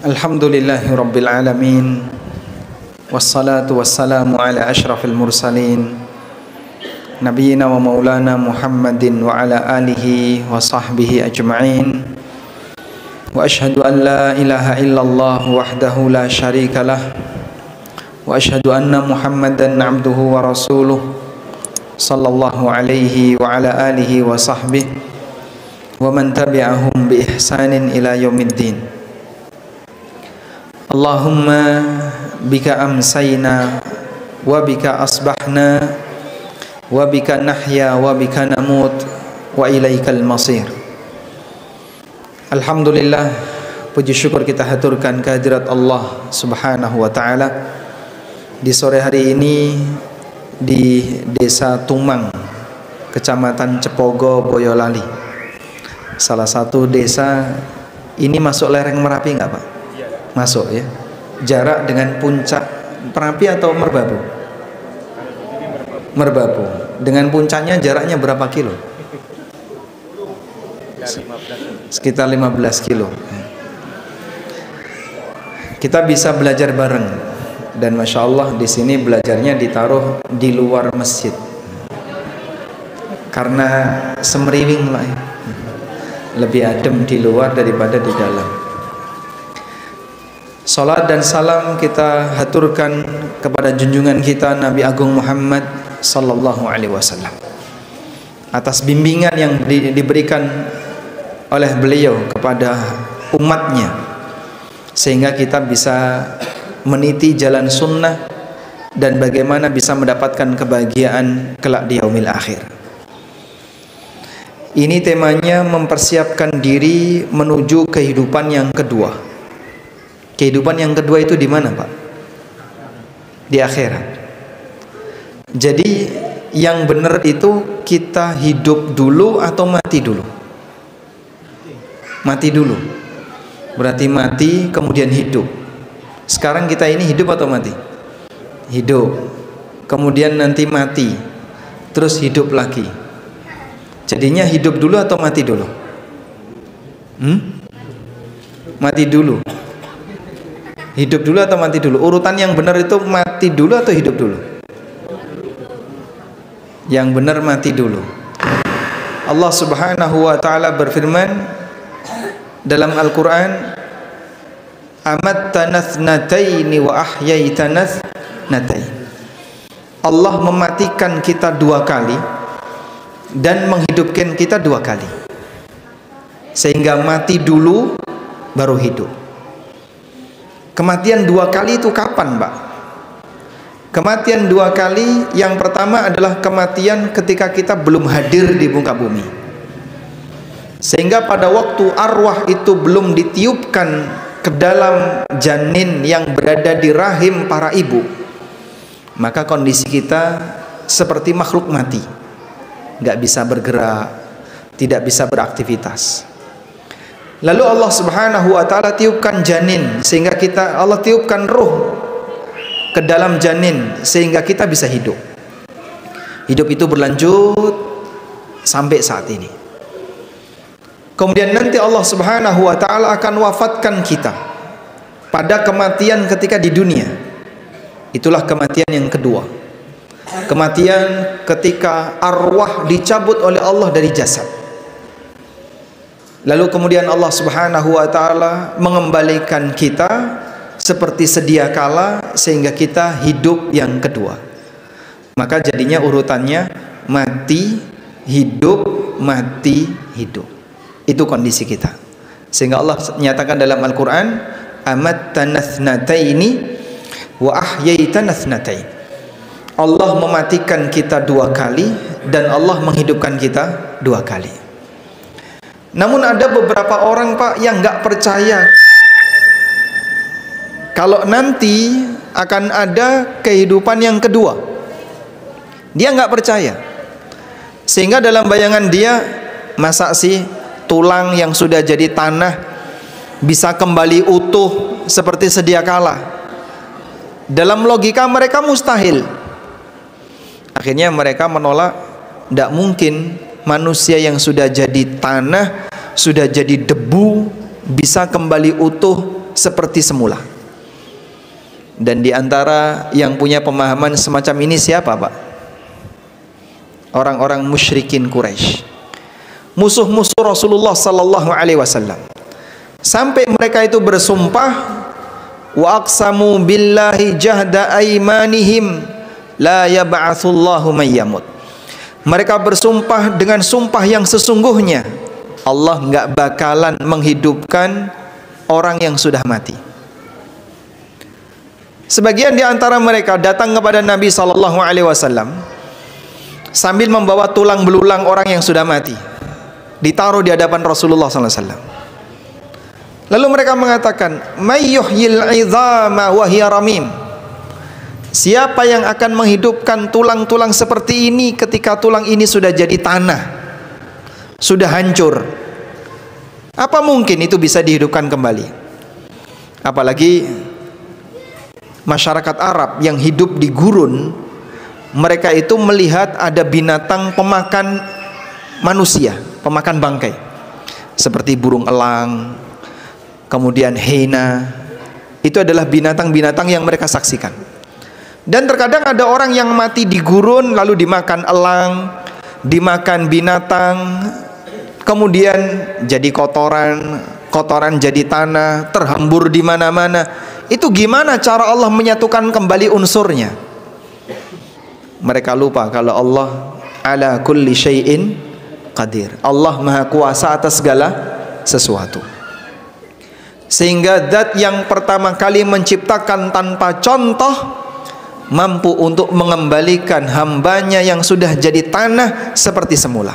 Alhamdulillahi Rabbil Alamin. Wassalatu wassalamu ala ashrafil mursalin Nabiyyina wa maulana Muhammadin wa ala alihi wa sahbihi ajma'in. Wa ashhadu an la ilaha illallah wahdahu la syarika lah. Wa ashhadu anna Muhammadan abduhu wa rasuluh sallallahu alaihi wa ala alihi wa sahbihi wa man tabi'ahum bi ihsanin ila yaumiddin. Allahumma bika amsayna wa bika asbahna wa bika nahya wa bika namut wa ilaikal masir. Alhamdulillah, puji syukur kita haturkan kehadirat Allah Subhanahu wa taala di sore hari ini di Desa Tumang, Kecamatan Cepogo, Boyolali. Salah satu desa ini masuk lereng Merapi enggak, Pak? Masuk ya. Jarak dengan puncak Merapi atau Merbabu? Merbabu. Dengan puncaknya jaraknya berapa kilo? Sekitar 15 kilo. Kita bisa belajar bareng, dan masya Allah di sini belajarnya ditaruh di luar masjid karena semeriwing lah ya. Lebih adem di luar daripada di dalam. Salat dan salam kita haturkan kepada junjungan kita Nabi Agung Muhammad sallallahu alaihi wasallam atas bimbingan yang diberikan oleh beliau kepada umatnya, sehingga kita bisa meniti jalan sunnah dan bagaimana bisa mendapatkan kebahagiaan kelak di yaumil akhir. Ini temanya mempersiapkan diri menuju kehidupan yang kedua. Kehidupan yang kedua itu di mana, Pak? Di akhirat. Jadi yang benar itu kita hidup dulu atau mati dulu? Mati dulu. Berarti mati kemudian hidup. Sekarang kita ini hidup atau mati? Hidup. Kemudian nanti mati. Terus hidup lagi. Jadinya hidup dulu atau mati dulu? Mati dulu. Hidup dulu atau mati dulu? Urutan yang benar itu mati dulu atau hidup dulu? Yang benar mati dulu. Allah Subhanahu wa taala berfirman dalam Al-Qur'an, "Amattana thnataini wa ahyaitana thnataini." Allah mematikan kita dua kali dan menghidupkan kita dua kali. Sehingga mati dulu baru hidup. Kematian dua kali itu kapan, Pak? Kematian dua kali, yang pertama adalah kematian ketika kita belum hadir di muka bumi. Sehingga pada waktu arwah itu belum ditiupkan ke dalam janin yang berada di rahim para ibu, maka kondisi kita seperti makhluk mati, nggak bisa bergerak, tidak bisa beraktivitas. Lalu Allah Subhanahu wa taala tiupkan janin, sehingga Allah tiupkan ruh ke dalam janin sehingga kita bisa hidup. Hidup itu berlanjut sampai saat ini. Kemudian nanti Allah Subhanahu wa taala akan wafatkan kita pada kematian ketika di dunia. Itulah kematian yang kedua. Kematian ketika arwah dicabut oleh Allah dari jasad. Lalu kemudian Allah Subhanahu wa taala mengembalikan kita seperti sedia kala sehingga kita hidup yang kedua. Maka jadinya urutannya mati, hidup, mati, hidup. Itu kondisi kita. Sehingga Allah nyatakan dalam Al-Qur'an, "Amattana thnataini wa ahyaitana thnataini." Allah mematikan kita dua kali dan Allah menghidupkan kita dua kali. Namun ada beberapa orang, Pak, yang nggak percaya kalau nanti akan ada kehidupan yang kedua. Dia nggak percaya, sehingga dalam bayangan dia, masa sih tulang yang sudah jadi tanah bisa kembali utuh seperti sedia kala? Dalam logika mereka mustahil. Akhirnya mereka menolak, tidak mungkin manusia yang sudah jadi tanah, sudah jadi debu, bisa kembali utuh seperti semula. Dan di antara yang punya pemahaman semacam ini siapa, Pak? Orang-orang musyrikin Quraisy, musuh-musuh Rasulullah sallallahu alaihi wasallam. Sampai mereka itu bersumpah, wa aqsamu billahi jahda aymanihim la yab'atsullahu man yamut. Mereka bersumpah dengan sumpah yang sesungguhnya, Allah enggak bakalan menghidupkan orang yang sudah mati. Sebagian di antara mereka datang kepada Nabi sallallahu alaihi wasallam sambil membawa tulang belulang orang yang sudah mati, ditaruh di hadapan Rasulullah sallallahu alaihi wasallam. Lalu mereka mengatakan, "May yuhyil 'idhama wa hiya ramim?" Siapa yang akan menghidupkan tulang-tulang seperti ini ketika tulang ini sudah jadi tanah, sudah hancur? Apa mungkin itu bisa dihidupkan kembali? Apalagi masyarakat Arab yang hidup di gurun, mereka itu melihat ada binatang pemakan manusia, pemakan bangkai, seperti burung elang, kemudian hyena. Itu adalah binatang-binatang yang mereka saksikan. Dan terkadang ada orang yang mati di gurun lalu dimakan elang, dimakan binatang, kemudian jadi kotoran, kotoran jadi tanah, terhambur di mana-mana. Itu gimana cara Allah menyatukan kembali unsurnya? Mereka lupa kalau Allah ala kulli syai'in qadir. Allah maha kuasa atas segala sesuatu. Sehingga zat yang pertama kali menciptakan tanpa contoh mampu untuk mengembalikan hambanya yang sudah jadi tanah seperti semula.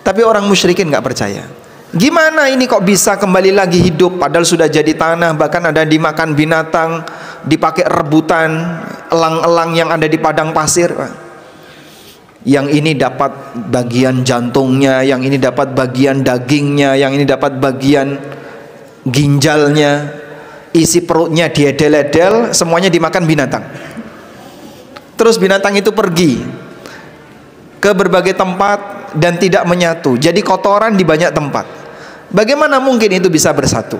Tapi orang musyrikin nggak percaya. Gimana ini kok bisa kembali lagi hidup padahal sudah jadi tanah, bahkan ada dimakan binatang, dipakai rebutan elang-elang yang ada di padang pasir. Yang ini dapat bagian jantungnya, yang ini dapat bagian dagingnya, yang ini dapat bagian ginjalnya, isi perutnya diedel-edel, semuanya dimakan binatang. Terus binatang itu pergi ke berbagai tempat dan tidak menyatu, jadi kotoran di banyak tempat. Bagaimana mungkin itu bisa bersatu?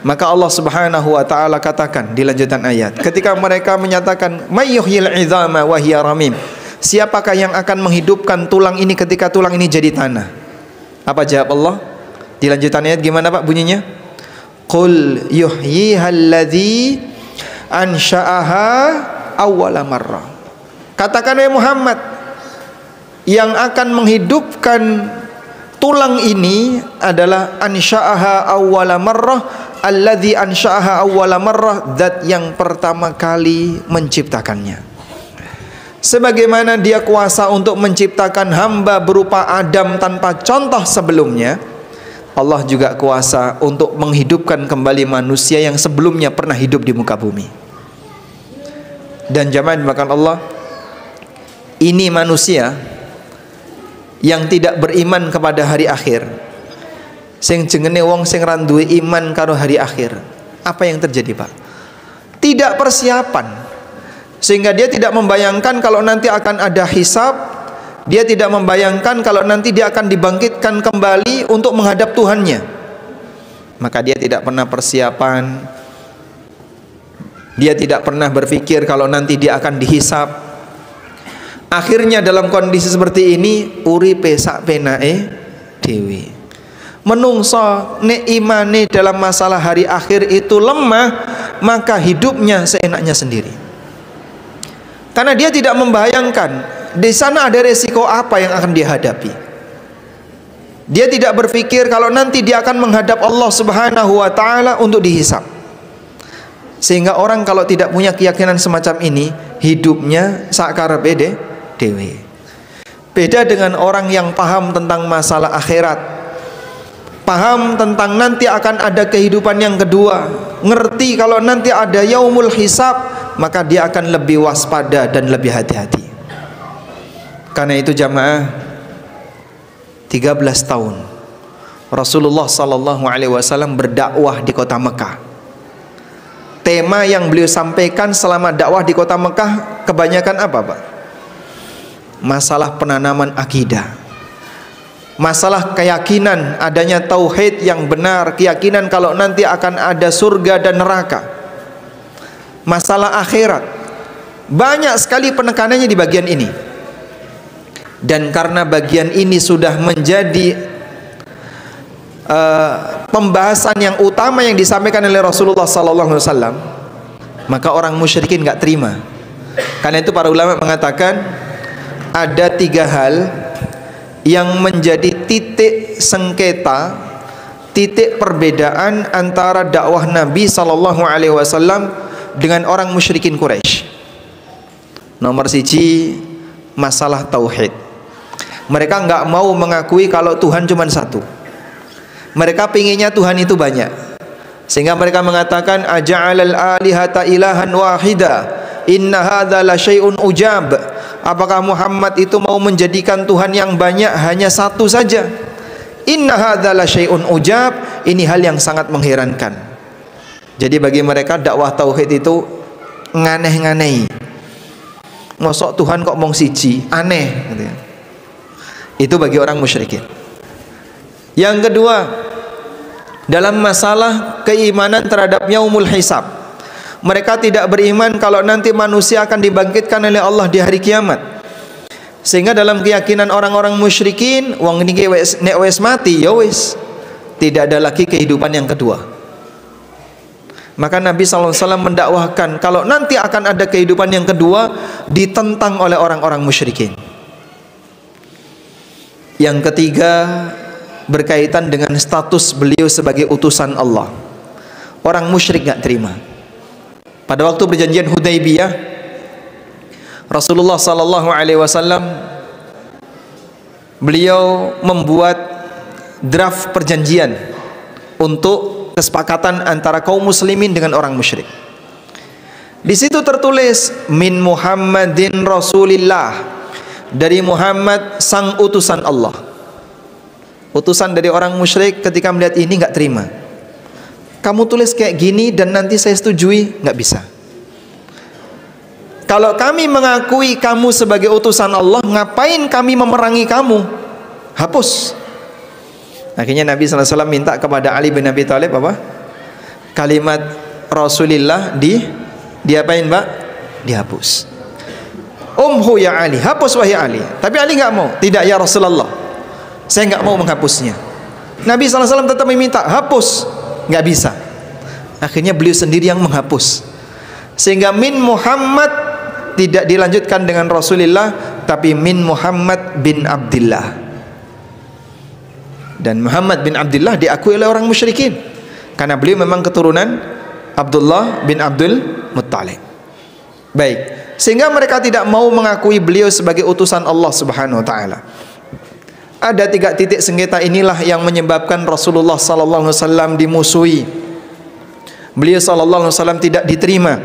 Maka Allah Subhanahu wa taala katakan di lanjutan ayat, ketika mereka menyatakan may yuhyil 'idhama wa hiya ramim, siapakah yang akan menghidupkan tulang ini ketika tulang ini jadi tanah? Apa jawab Allah? Di lanjutan ayat gimana Pak bunyinya? Qul yuhyihal ladzi ansha'aha awwala marrah. Katakan ya Muhammad, yang akan menghidupkan tulang ini adalah ansha'aha awwala marrah, alladzi ansha'aha awwala marrah, zat yang pertama kali menciptakannya. Sebagaimana dia kuasa untuk menciptakan hamba berupa Adam tanpa contoh sebelumnya, Allah juga kuasa untuk menghidupkan kembali manusia yang sebelumnya pernah hidup di muka bumi. Dan jamaah dimakan Allah, ini manusia yang tidak beriman kepada hari akhir, sing jenenge wong sing ra duwe iman karo hari akhir. Apa yang terjadi Pak? Tidak persiapan, sehingga dia tidak membayangkan kalau nanti akan ada hisab. Dia tidak membayangkan kalau nanti dia akan dibangkitkan kembali untuk menghadap Tuhannya. Maka dia tidak pernah persiapan. Dia tidak pernah berpikir kalau nanti dia akan dihisab. Akhirnya dalam kondisi seperti ini uripe sak penake dhewe. Menungso nek imane dalam masalah hari akhir itu lemah, maka hidupnya seenaknya sendiri. Karena dia tidak membayangkan di sana ada resiko apa yang akan dihadapi. Dia tidak berpikir kalau nanti dia akan menghadap Allah Subhanahu wa taala untuk dihisab. Sehingga orang kalau tidak punya keyakinan semacam ini, hidupnya sakarepe dewe. Beda dengan orang yang paham tentang masalah akhirat, paham tentang nanti akan ada kehidupan yang kedua, ngerti kalau nanti ada yaumul hisab, maka dia akan lebih waspada dan lebih hati-hati. Karena itu jamaah, 13 tahun Rasulullah sallallahu alaihi wasallam berdakwah di kota Mekah. Tema yang beliau sampaikan selama dakwah di kota Mekah kebanyakan apa Pak? Masalah penanaman akidah, masalah keyakinan adanya tauhid yang benar, keyakinan kalau nanti akan ada surga dan neraka, masalah akhirat. Banyak sekali penekanannya di bagian ini. Dan karena bagian ini sudah menjadi pembahasan yang utama yang disampaikan oleh Rasulullah SAW, maka orang musyrikin nggak terima. Karena itu para ulama mengatakan ada 3 hal yang menjadi titik sengketa, titik perbedaan antara dakwah Nabi SAW dengan orang musyrikin Quraisy. Nomor 1, masalah tauhid. Mereka nggak mau mengakui kalau Tuhan cuma satu. Mereka pinginnya Tuhan itu banyak, sehingga mereka mengatakan aja'alal alihata ilahan wahida inna hadza la syai'un ujab. Apakah Muhammad itu mau menjadikan Tuhan yang banyak hanya satu saja? Inna hadza la syai'un ujab, ini hal yang sangat mengherankan. Jadi bagi mereka dakwah tauhid itu nganeh-nganeh. Mosok Tuhan kok mong siji, aneh gitu ya. Itu bagi orang musyrikin. Yang kedua, dalam masalah keimanan terhadap yaumul hisab, mereka tidak beriman kalau nanti manusia akan dibangkitkan oleh Allah di hari kiamat. Sehingga dalam keyakinan orang-orang musyrikin, wong niki nek wis mati ya wis, tidak ada lagi kehidupan yang kedua. Maka Nabi SAW mendakwahkan kalau nanti akan ada kehidupan yang kedua, ditentang oleh orang-orang musyrikin. Yang ketiga, berkaitan dengan status beliau sebagai utusan Allah. Orang musyrik gak terima. Pada waktu perjanjian Hudaybiyah, Rasulullah SAW beliau membuat draft perjanjian untuk kesepakatan antara kaum muslimin dengan orang musyrik. Di situ tertulis min Muhammadin Rasulillah, dari Muhammad sang utusan Allah. Utusan dari orang musyrik ketika melihat ini nggak terima. Kamu tulis kayak gini dan nanti saya setujui, nggak bisa. Kalau kami mengakui kamu sebagai utusan Allah, ngapain kami memerangi kamu? Hapus. Akhirnya Nabi SAW minta kepada Ali bin Abi Thalib apa? Kalimat Rasulillah diapain, Mbak? Dihapus. Umhu ya Ali, hapus wahai Ali. Tapi Ali nggak mau. Tidak ya Rasulullah, saya nggak mau menghapusnya. Nabi SAW tetap meminta, hapus. Nggak bisa. Akhirnya beliau sendiri yang menghapus. Sehingga min Muhammad tidak dilanjutkan dengan Rasulullah, tapi min Muhammad bin Abdillah. Dan Muhammad bin Abdillah diakui oleh orang musyrikin karena beliau memang keturunan Abdullah bin Abdul Muttalib. Baik. Sehingga mereka tidak mau mengakui beliau sebagai utusan Allah Subhanahu wa taala. Ada 3 titik sengketa inilah yang menyebabkan Rasulullah sallallahu alaihi wasallam dimusuhi. Beliau sallallahu alaihi wasallam tidak diterima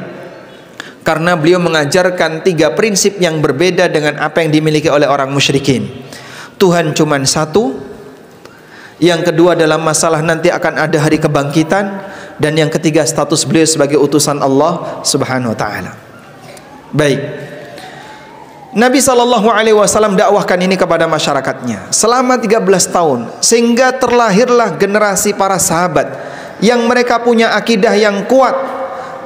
karena beliau mengajarkan 3 prinsip yang berbeda dengan apa yang dimiliki oleh orang musyrikin. Tuhan cuma satu. Yang kedua dalam masalah nanti akan ada hari kebangkitan, dan yang ketiga status beliau sebagai utusan Allah Subhanahu wa taala. Baik, Nabi SAW dakwahkan ini kepada masyarakatnya selama 13 tahun, sehingga terlahirlah generasi para sahabat yang mereka punya akidah yang kuat.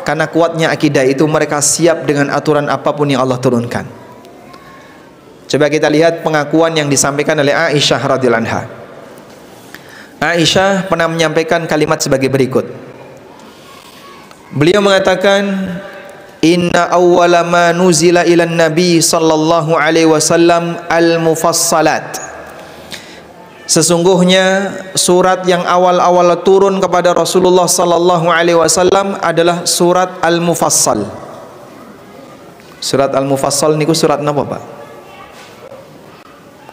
Karena kuatnya akidah itu, mereka siap dengan aturan apapun yang Allah turunkan. Coba kita lihat pengakuan yang disampaikan oleh Aisyah radhiyallahu anha. Aisyah pernah menyampaikan kalimat sebagai berikut. Beliau mengatakan, inna awwala ma nuzila ilan nabi sallallahu alaihi wasallam al-mufassalat. Sesungguhnya surat yang awal-awal turun kepada Rasulullah sallallahu alaihi wasallam adalah surat Al-Mufassal. Surat Al-Mufassal niku surat napa, Pak?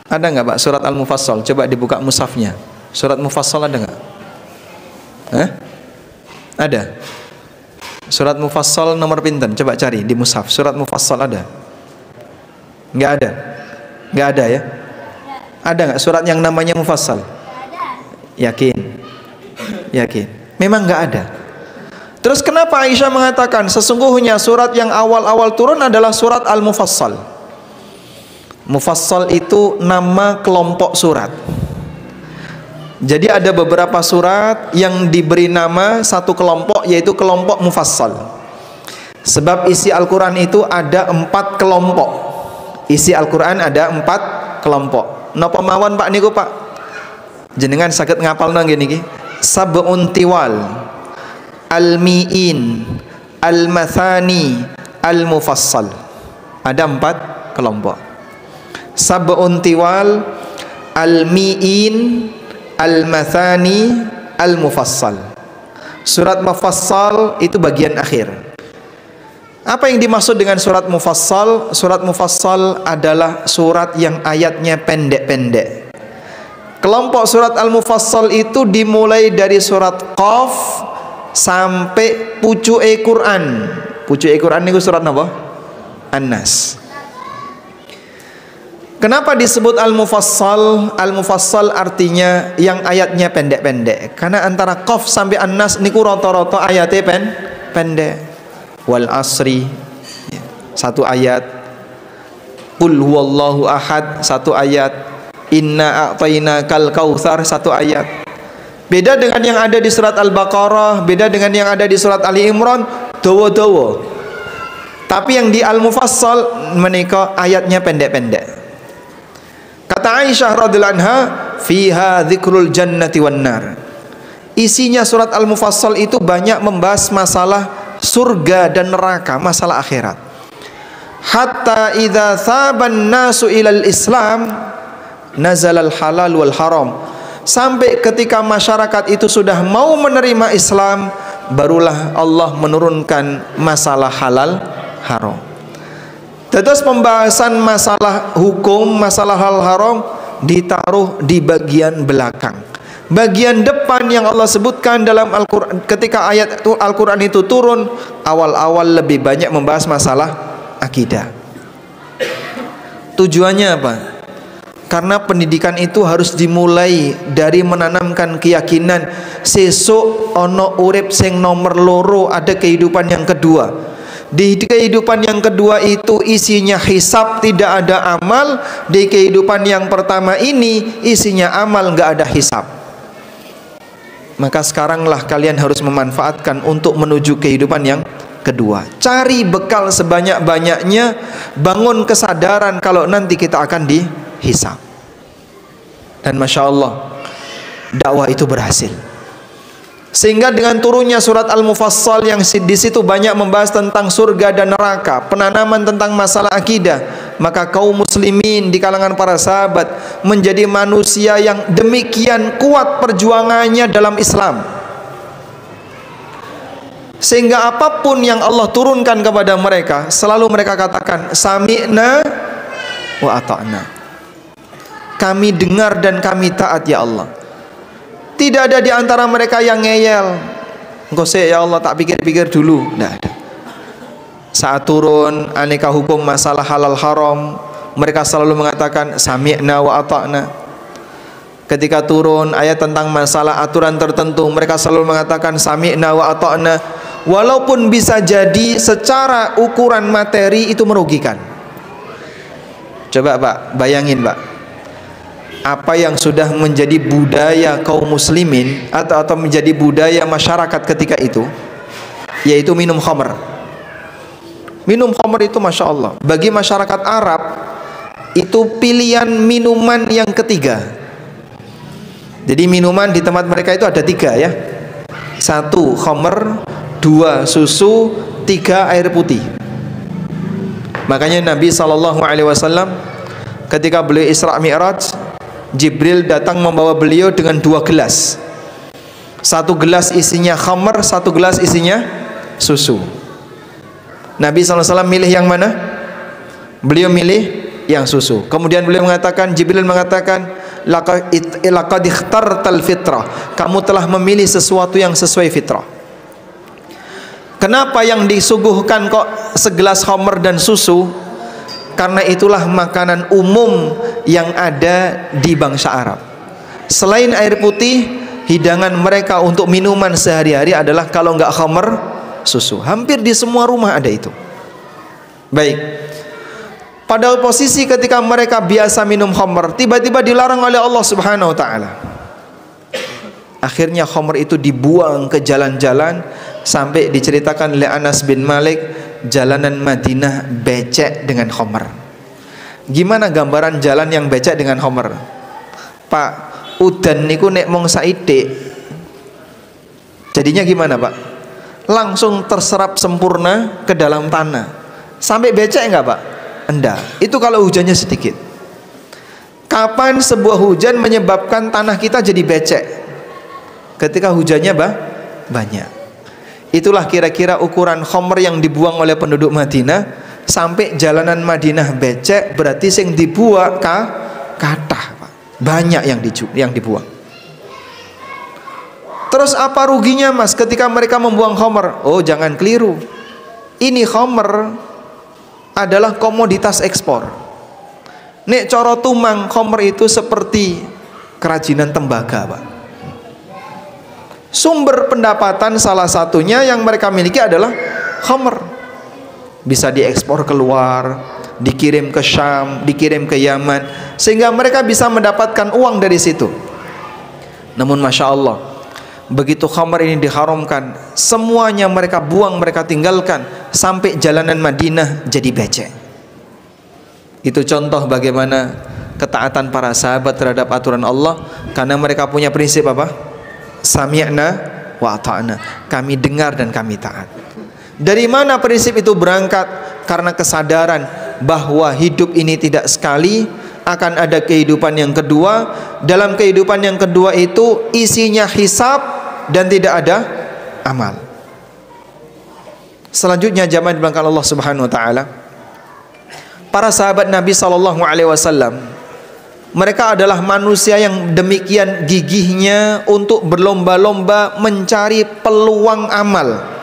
Ada enggak, Pak, surat Al-Mufassal? Coba dibuka mushafnya. Surat Mufassal ada enggak? Ada. Surat Mufassal nomor pinten? Coba cari di mushaf. Surat Mufassal ada? Enggak ada. Enggak ada ya? Ada enggak surat yang namanya Mufassal? Yakin? Yakin? Memang enggak ada. Terus kenapa Aisyah mengatakan sesungguhnya surat yang awal-awal turun adalah surat Al-Mufassal? Mufassal itu nama kelompok surat. Jadi ada beberapa surat yang diberi nama satu kelompok, yaitu kelompok mufassal. Sebab isi Al-Quran itu ada 4 kelompok. Isi Al-Quran ada 4 kelompok. Napa mawon Pak niku Pak? Jenengan saged ngapalno nggih niki. Sab'un tiwal, al-mi'in, al-mathani, al-mufassal. Ada 4 kelompok. Sab'un tiwal, al-mi'in, al-mathani, al-mufassal. Surat mufassal itu bagian akhir. Apa yang dimaksud dengan surat mufassal? Surat mufassal adalah surat yang ayatnya pendek-pendek. Kelompok surat al-mufassal itu dimulai dari surat Qaf sampai pucuke Quran. Pucuke Quran itu surat apa? An-Nas. Kenapa disebut al-mufassal? Al-mufassal artinya yang ayatnya pendek-pendek. Karena antara Qaf sampai An-Nas niku rata-rata ayatnya pendek. Wal asri 1 ayat. Qul huwallahu ahad 1 ayat. Inna a'tainakal kautsar 1 ayat. Beda dengan yang ada di surat Al-Baqarah, beda dengan yang ada di surat Ali Imran, dawa-dawa. Tapi yang di al-mufassal menika ayatnya pendek-pendek. Kata Aisyah radhiyallahu anha, fiha dzikrul jannati wan nar. Isinya surat Al-Mufassal itu banyak membahas masalah surga dan neraka, masalah akhirat. Hatta idza thaban nasu ilal Islam nazalal halal wal haram. Sampai ketika masyarakat itu sudah mau menerima Islam, barulah Allah menurunkan masalah halal haram. Terus pembahasan masalah hukum, masalah hal haram ditaruh di bagian belakang. Bagian depan yang Allah sebutkan dalam Al-Quran, ketika ayat Al-Quran itu turun, awal-awal lebih banyak membahas masalah akidah. Tujuannya apa? Karena pendidikan itu harus dimulai dari menanamkan keyakinan sesuk ono urip sing nomor loro, ada kehidupan yang kedua. Di kehidupan yang kedua itu isinya hisab, tidak ada amal. Di kehidupan yang pertama ini isinya amal, nggak ada hisab. Maka sekaranglah kalian harus memanfaatkan untuk menuju kehidupan yang kedua. Cari bekal sebanyak-banyaknya, bangun kesadaran kalau nanti kita akan dihisab. Dan Masya Allah, dakwah itu berhasil. Sehingga dengan turunnya surat Al-Mufassal yang di situ banyak membahas tentang surga dan neraka, penanaman tentang masalah akidah, maka kaum muslimin di kalangan para sahabat menjadi manusia yang demikian kuat perjuangannya dalam Islam. Sehingga apapun yang Allah turunkan kepada mereka, selalu mereka katakan sami'na wa ata'na. Kami dengar dan kami taat ya Allah. Tidak ada di antara mereka yang ngeyel. Engkau ya Allah, tak pikir-pikir dulu. Tidak ada. Saat turun aneka hukum masalah halal haram, mereka selalu mengatakan sami'na wa ata'na. Ketika turun ayat tentang masalah aturan tertentu, mereka selalu mengatakan sami'na wa ata'na. Walaupun bisa jadi secara ukuran materi itu merugikan. Coba Pak, bayangin Pak, apa yang sudah menjadi budaya kaum muslimin atau menjadi budaya masyarakat ketika itu, yaitu minum khamr. Minum khamr itu Masya Allah, bagi masyarakat Arab itu pilihan minuman yang ketiga. Jadi minuman di tempat mereka itu ada 3 ya. 1 khamr, 2 susu, 3 air putih. Makanya Nabi SAW ketika beliau Isra Mi'raj, Jibril datang membawa beliau dengan 2 gelas. 1 gelas isinya khamr, 1 gelas isinya susu. Nabi SAW milih yang mana? Beliau milih yang susu. Kemudian beliau mengatakan, Jibril mengatakan, laqad ikhtartal fitrah. Kamu telah memilih sesuatu yang sesuai fitrah. Kenapa yang disuguhkan kok segelas khamr dan susu? Karena itulah makanan umum yang ada di bangsa Arab. Selain air putih, hidangan mereka untuk minuman sehari-hari adalah kalau enggak khamr, susu. Hampir di semua rumah ada itu. Baik. Pada posisi ketika mereka biasa minum khamr, tiba-tiba dilarang oleh Allah Subhanahu wa taala. Akhirnya khamr itu dibuang ke jalan-jalan, sampai diceritakan oleh Anas bin Malik, jalanan Madinah becek dengan khamr. Gimana gambaran jalan yang becek dengan khamr? Pak, udan niku nek mong saithik. Jadinya gimana, Pak? Langsung terserap sempurna ke dalam tanah. Sampai becek enggak, Pak? Enggak. Itu kalau hujannya sedikit. Kapan sebuah hujan menyebabkan tanah kita jadi becek? Ketika hujannya banyak. Itulah kira-kira ukuran khamr yang dibuang oleh penduduk Madinah. Sampai jalanan Madinah becek, berarti sing dibuang kathah, Pak. Banyak yang dibuang. Terus apa ruginya, Mas, ketika mereka membuang khamr? Oh, jangan keliru. Ini khamr adalah komoditas ekspor. Nek coro tumang, khamr itu seperti kerajinan tembaga, Pak. Sumber pendapatan salah satunya yang mereka miliki adalah khamr. Bisa diekspor keluar, dikirim ke Syam, dikirim ke Yaman, sehingga mereka bisa mendapatkan uang dari situ. Namun Masya Allah, begitu khamr ini diharamkan, semuanya mereka buang, mereka tinggalkan, sampai jalanan Madinah jadi becek. Itu contoh bagaimana ketaatan para sahabat terhadap aturan Allah, karena mereka punya prinsip apa? Sami'na wa ata'na, kami dengar dan kami taat. Dari mana prinsip itu berangkat? Karena kesadaran bahwa hidup ini tidak sekali, akan ada kehidupan yang kedua. Dalam kehidupan yang kedua itu isinya hisab dan tidak ada amal. Selanjutnya jamaah dimulakan Allah Subhanahu wa taala, para sahabat Nabi sallallahu alaihi wasallam, mereka adalah manusia yang demikian gigihnya untuk berlomba-lomba mencari peluang amal.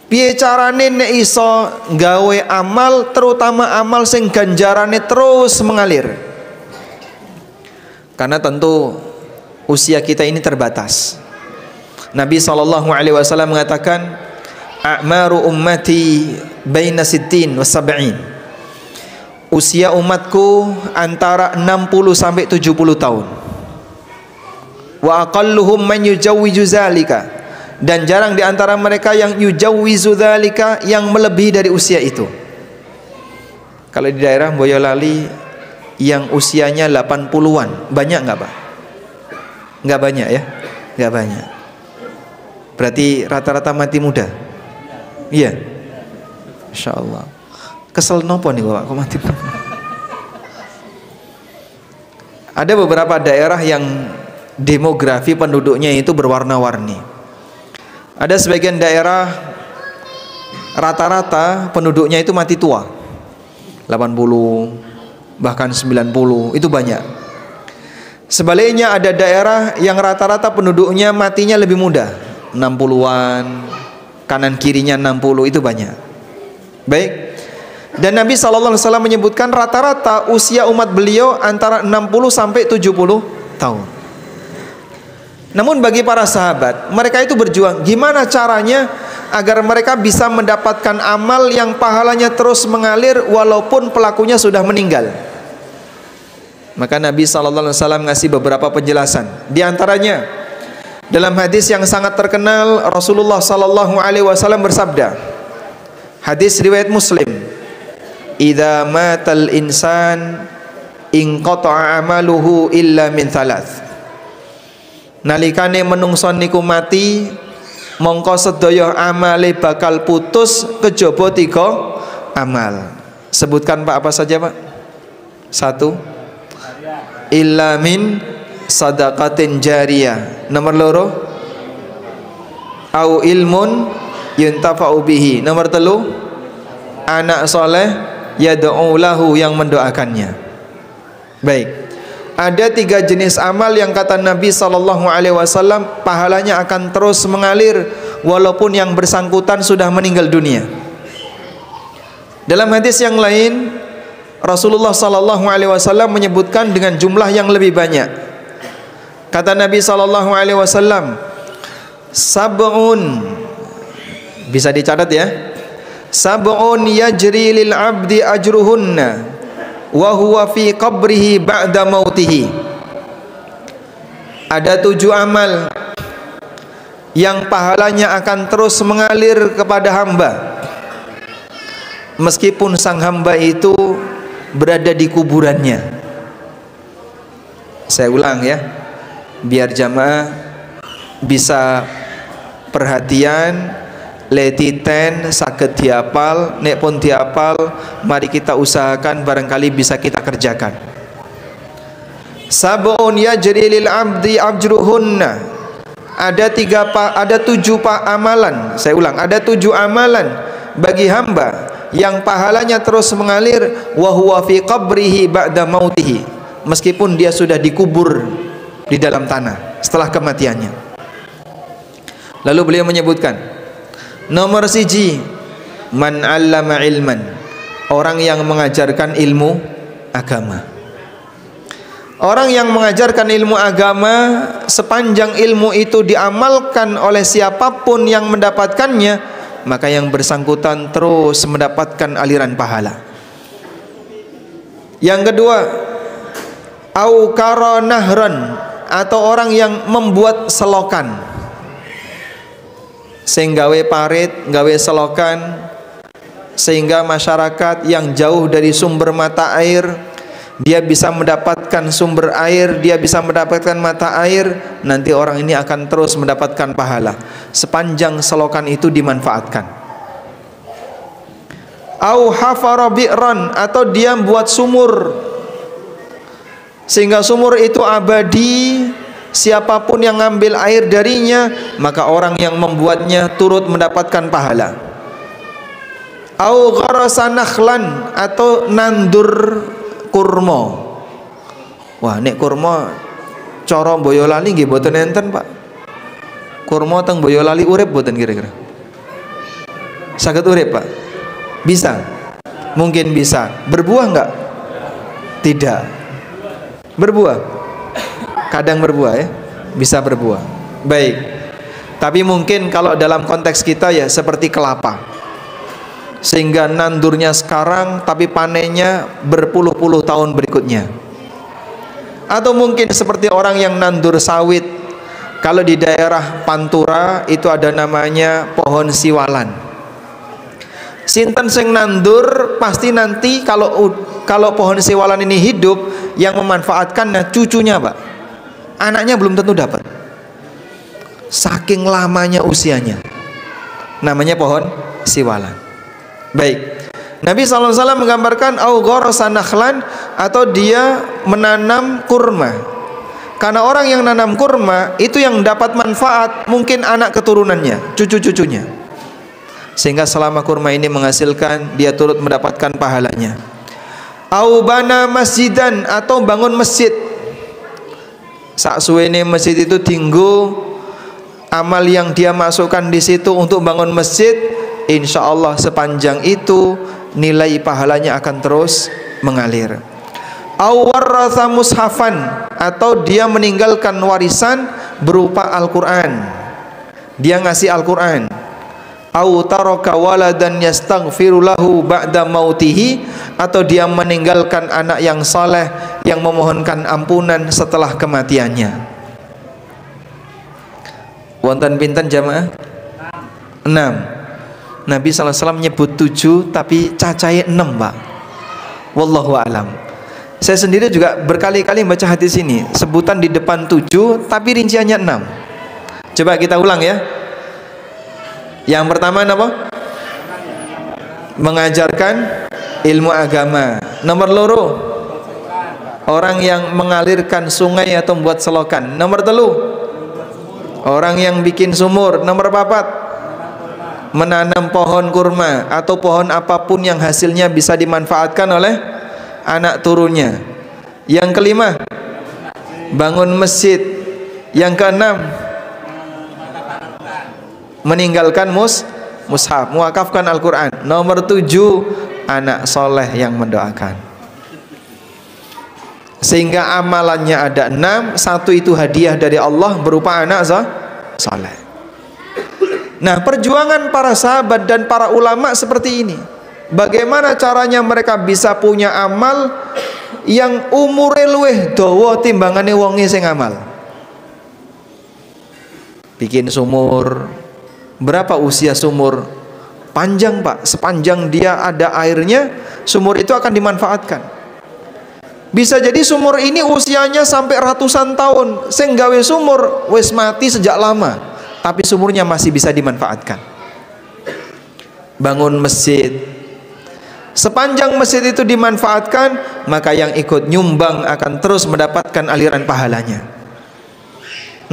Piye carane nek iso gawe amal, terutama amal sing ganjarane terus mengalir. Karena tentu usia kita ini terbatas. Nabi SAW mengatakan, a'maru ummati baina sittin wa sab'in. Usia umatku antara 60 sampai 70 tahun. Wa aqalluhum man yujawwizu zalika. Dan jarang di antara mereka yang yujawwizu zalika, yang melebihi dari usia itu. Kalau di daerah Boyolali yang usianya 80-an, banyak enggak, Pak? Enggak banyak ya? Enggak banyak. Berarti rata-rata mati muda. Iya. Insyaallah. Kesel nopo nih, Bapak, kok mati muda? Ada beberapa daerah yang demografi penduduknya itu berwarna-warni. Ada sebagian daerah rata-rata penduduknya itu mati tua, 80 bahkan 90, itu banyak. Sebaliknya ada daerah yang rata-rata penduduknya matinya lebih muda, 60-an, kanan kirinya 60, itu banyak. Baik. Dan Nabi SAW menyebutkan rata-rata usia umat beliau antara 60 sampai 70 tahun. Namun bagi para sahabat, mereka itu berjuang gimana caranya agar mereka bisa mendapatkan amal yang pahalanya terus mengalir walaupun pelakunya sudah meninggal. Maka Nabi SAW ngasih beberapa penjelasan. Di antaranya dalam hadis yang sangat terkenal, Rasulullah SAW bersabda, hadis riwayat Muslim, idza matal insan inqata'a amaluhu illa min thalath. Nalikane menungso niku mati, mongko sedaya amale bakal putus kejaba 3 amal. Sebutkan, Pak, apa saja, Pak? 1, illa min sadaqatin jariyah. Nomor 2, au ilmun yuntafa'u bihi. Nomor 3, anak soleh yad'u lahu, yang mendoakannya. Baik. Ada 3 jenis amal yang kata Nabi SAW pahalanya akan terus mengalir walaupun yang bersangkutan sudah meninggal dunia. Dalam hadis yang lain, Rasulullah SAW menyebutkan dengan jumlah yang lebih banyak. Kata Nabi SAW, sab'un, bisa dicatat ya, sab'un yajri lil abdi ajruhunna wa huwa fi qabrihi ba'da mautihi. Ada 7 amal yang pahalanya akan terus mengalir kepada hamba meskipun sang hamba itu berada di kuburannya. Saya ulang ya, biar jamaah bisa perhatian, letiten saged diapal, nek pun diapal mari kita usahakan barangkali bisa kita kerjakan. Sab'un yajri lil abdi ajruhunna. Ada 7 amalan. Saya ulang, ada 7 amalan bagi hamba yang pahalanya terus mengalir wa huwa fi qabrihi ba'da mautihi, meskipun dia sudah dikubur di dalam tanah setelah kematiannya. Lalu beliau menyebutkan nomor 1, man 'allama ilman, orang yang mengajarkan ilmu agama. Orang yang mengajarkan ilmu agama, sepanjang ilmu itu diamalkan oleh siapapun yang mendapatkannya, maka yang bersangkutan terus mendapatkan aliran pahala. Yang kedua, au kara nahran, atau orang yang membuat selokan, sehingga gawe parit, gawe selokan, sehingga masyarakat yang jauh dari sumber mata air dia bisa mendapatkan sumber air, dia bisa mendapatkan mata air. Nanti orang ini akan terus mendapatkan pahala sepanjang selokan itu dimanfaatkan. Au hafara bi'ran, atau dia buat sumur sehingga sumur itu abadi, siapapun yang ngambil air darinya maka orang yang membuatnya turut mendapatkan pahala. Au gharasa nakhlan, atau nandur kurma. Wah, nek kurma cara Boyolali nggih boten enten, Pak. Kurma teng Boyolali urip boten kira-kira? Saged urip, Pak? Bisa? Mungkin bisa. Berbuah enggak? Tidak. Berbuah? Kadang berbuah ya? Bisa berbuah. Baik. Tapi mungkin kalau dalam konteks kita ya seperti kelapa, sehingga nandurnya sekarang tapi panennya berpuluh-puluh tahun berikutnya. Atau mungkin seperti orang yang nandur sawit. Kalau di daerah Pantura itu ada namanya pohon siwalan. Sinten sing nandur pasti nanti kalau pohon siwalan ini hidup, yang memanfaatkannya cucunya, Pak. Anaknya belum tentu dapat. Saking lamanya usianya. Namanya pohon siwalan. Baik, Nabi SAW menggambarkan au gharasa nakhlan, atau dia menanam kurma. Karena orang yang nanam kurma itu yang dapat manfaat mungkin anak keturunannya, cucu-cucunya, sehingga selama kurma ini menghasilkan, dia turut mendapatkan pahalanya. Au bana masjidan, atau bangun masjid. Saksuwene masjid itu tinggu, amal yang dia masukkan di situ untuk bangun masjid, insya Allah sepanjang itu nilai pahalanya akan terus mengalir. Au warratha mushafan, atau dia meninggalkan warisan berupa Al-Quran, dia ngasih Al-Quran. Au taraka waladan yastaghfiru lahu ba'da mautihi, atau dia meninggalkan anak yang saleh yang memohonkan ampunan setelah kematiannya. Wonten pinten jamaah? 6. Nabi SAW menyebut 7 tapi cacai 6, Pak. Wallahu a'lam. Saya sendiri juga berkali-kali baca hadis ini, sebutan di depan 7 tapi rinciannya 6. Coba kita ulang ya. Yang pertama apa? Mengajarkan ilmu agama. Nomor 2, orang yang mengalirkan sungai atau membuat selokan. Nomor 3, orang yang bikin sumur. Nomor 4, menanam pohon kurma atau pohon apapun yang hasilnya bisa dimanfaatkan oleh anak turunnya. Yang 5, bangun masjid. Yang 6, meninggalkan mushaf, muwakafkan Al-Quran. Nomor 7, anak soleh yang mendoakan. Sehingga amalannya ada 6. 1 itu hadiah dari Allah berupa anak soleh. Nah, perjuangan para sahabat dan para ulama seperti ini. Bagaimana caranya mereka bisa punya amal yang umure luwih dawa timbangane wonge sing amal? bikin sumur. Berapa usia sumur? Panjang Pak, sepanjang dia ada airnya, sumur itu akan dimanfaatkan. Bisa jadi sumur ini usianya sampai ratusan tahun, sing gawe sumur wis mati sejak lama, tapi sumurnya masih bisa dimanfaatkan. Bangun masjid, sepanjang masjid itu dimanfaatkan, maka yang ikut nyumbang akan terus mendapatkan aliran pahalanya.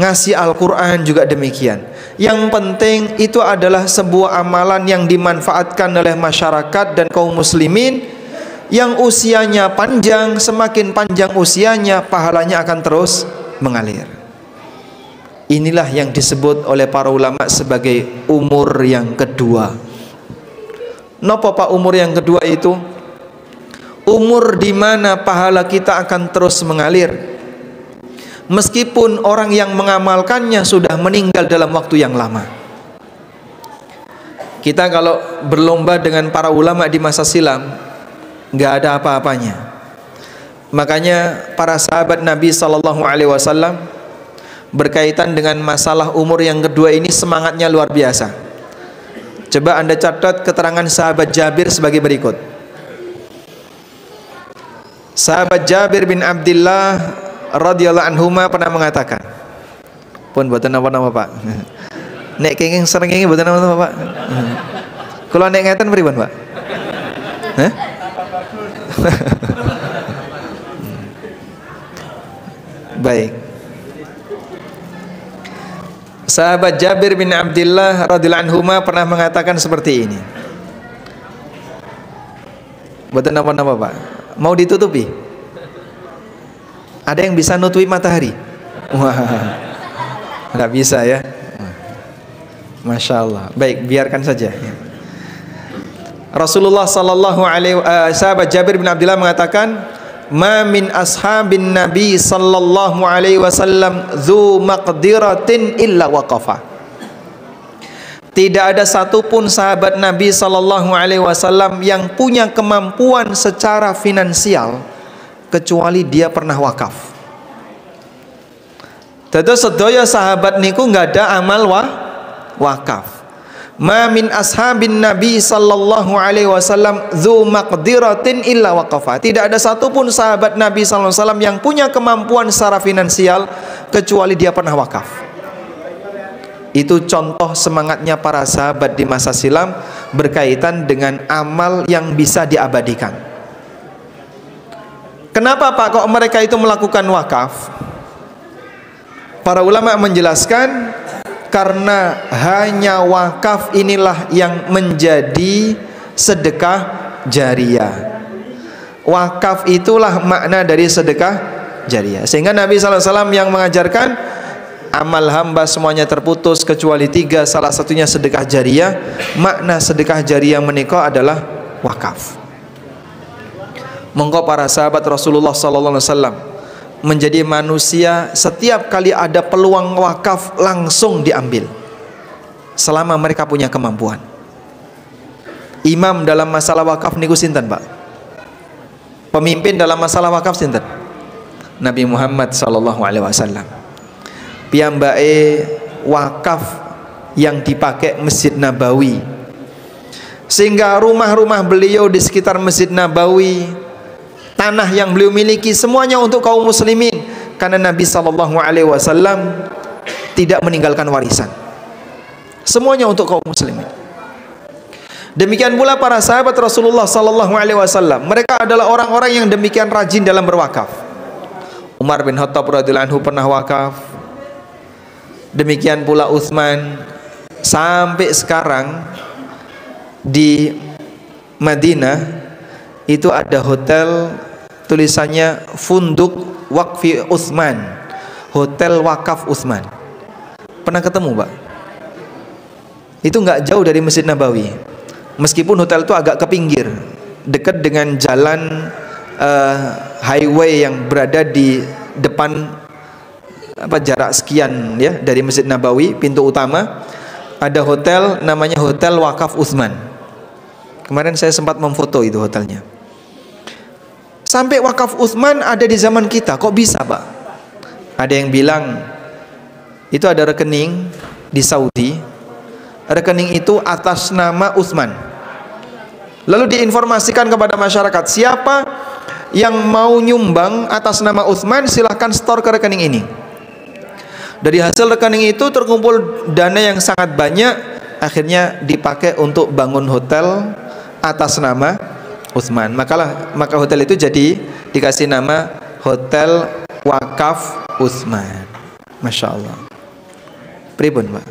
Ngasih Al-Quran juga demikian. Yang penting itu adalah sebuah amalan yang dimanfaatkan oleh masyarakat dan kaum muslimin, yang usianya panjang. Semakin panjang usianya, pahalanya akan terus mengalir. Inilah yang disebut oleh para ulama sebagai umur yang kedua. Napa Pak umur yang kedua itu? Umur di mana pahala kita akan terus mengalir, meskipun orang yang mengamalkannya sudah meninggal dalam waktu yang lama. Kita kalau berlomba dengan para ulama di masa silam, nggak ada apa-apanya. Makanya para sahabat Nabi SAW berkaitan dengan masalah umur yang kedua ini semangatnya luar biasa. Coba Anda catat keterangan sahabat Jabir sebagai berikut. Sahabat Jabir bin Abdullah radhiyallahu anhuma pernah mengatakan, pun buatan apa-apa Pak, nek kenging sering kenging buatan apa-apa Pak, kalau nek ngeten pripun Pak? Baik. Sahabat Jabir bin Abdullah radhiyallahu anhuma pernah mengatakan seperti ini. Buatan apa-apa Pak? Mau ditutupi? Ada yang bisa nutupi matahari? Wah, nggak bisa ya. Masya Allah. Baik, biarkan saja. Rasulullah sallallahu alaihi sahabat Jabir bin Abdullah mengatakan, "Ma min ashabin Nabi sallallahu alaihi wasallam dzu maqdiratin illa waqafa." Tidak ada satupun sahabat Nabi sallallahu alaihi wasallam yang punya kemampuan secara finansial kecuali dia pernah wakaf. Dados sedaya sahabat niku nggak ada amal wakaf. Ma min ashabin Nabi sallallahu alaihi wasallam dzu maqdiratin illa waqafa. Tidak ada satupun sahabat Nabi sallallahu alaihi wasallam yang punya kemampuan secara finansial kecuali dia pernah wakaf. Itu contoh semangatnya para sahabat di masa silam berkaitan dengan amal yang bisa diabadikan. Kenapa Pak kok mereka itu melakukan wakaf? Para ulama menjelaskan karena hanya wakaf inilah yang menjadi sedekah jariyah. Wakaf itulah makna dari sedekah jariyah. Sehingga Nabi SAW yang mengajarkan amal hamba semuanya terputus kecuali 3, salah satunya sedekah jariyah. Makna sedekah jariyah menikah adalah wakaf. Monggo para sahabat Rasulullah SAW menjadi manusia setiap kali ada peluang wakaf langsung diambil selama mereka punya kemampuan. Imam dalam masalah wakaf niku sinten Pak? Pemimpin dalam masalah wakaf sinten? Nabi Muhammad sallallahu alaihi wasallam. Piyambake wakaf yang dipakai Masjid Nabawi, sehingga rumah-rumah beliau di sekitar Masjid Nabawi, tanah yang beliau miliki semuanya untuk kaum muslimin, karena Nabi sallallahu alaihi wasallam tidak meninggalkan warisan. Semuanya untuk kaum muslimin. Demikian pula para sahabat Rasulullah sallallahu alaihi wasallam, mereka adalah orang-orang yang demikian rajin dalam berwakaf. Umar bin Khattab radhiyallahu anhu pernah wakaf. Demikian pula Utsman. Sampai sekarang di Madinah itu ada hotel tulisannya Funduk Waqfi Utsman, hotel wakaf Utsman. Pernah ketemu Pak? Itu nggak jauh dari Masjid Nabawi, meskipun hotel itu agak ke pinggir, dekat dengan jalan highway yang berada di depan, jarak sekian ya dari Masjid Nabawi, pintu utama ada hotel namanya Hotel Wakaf Utsman. Kemarin saya sempat memfoto itu hotelnya. Sampai wakaf Utsman ada di zaman kita, kok bisa Pak? Ada yang bilang itu ada rekening di Saudi, rekening itu atas nama Utsman. Lalu diinformasikan kepada masyarakat, siapa yang mau nyumbang atas nama Utsman silahkan store ke rekening ini. Dari hasil rekening itu terkumpul dana yang sangat banyak, akhirnya dipakai untuk bangun hotel atas nama Utsman. Maka hotel itu jadi dikasih nama Hotel Wakaf Utsman. Masya Allah. Pripun, Pak?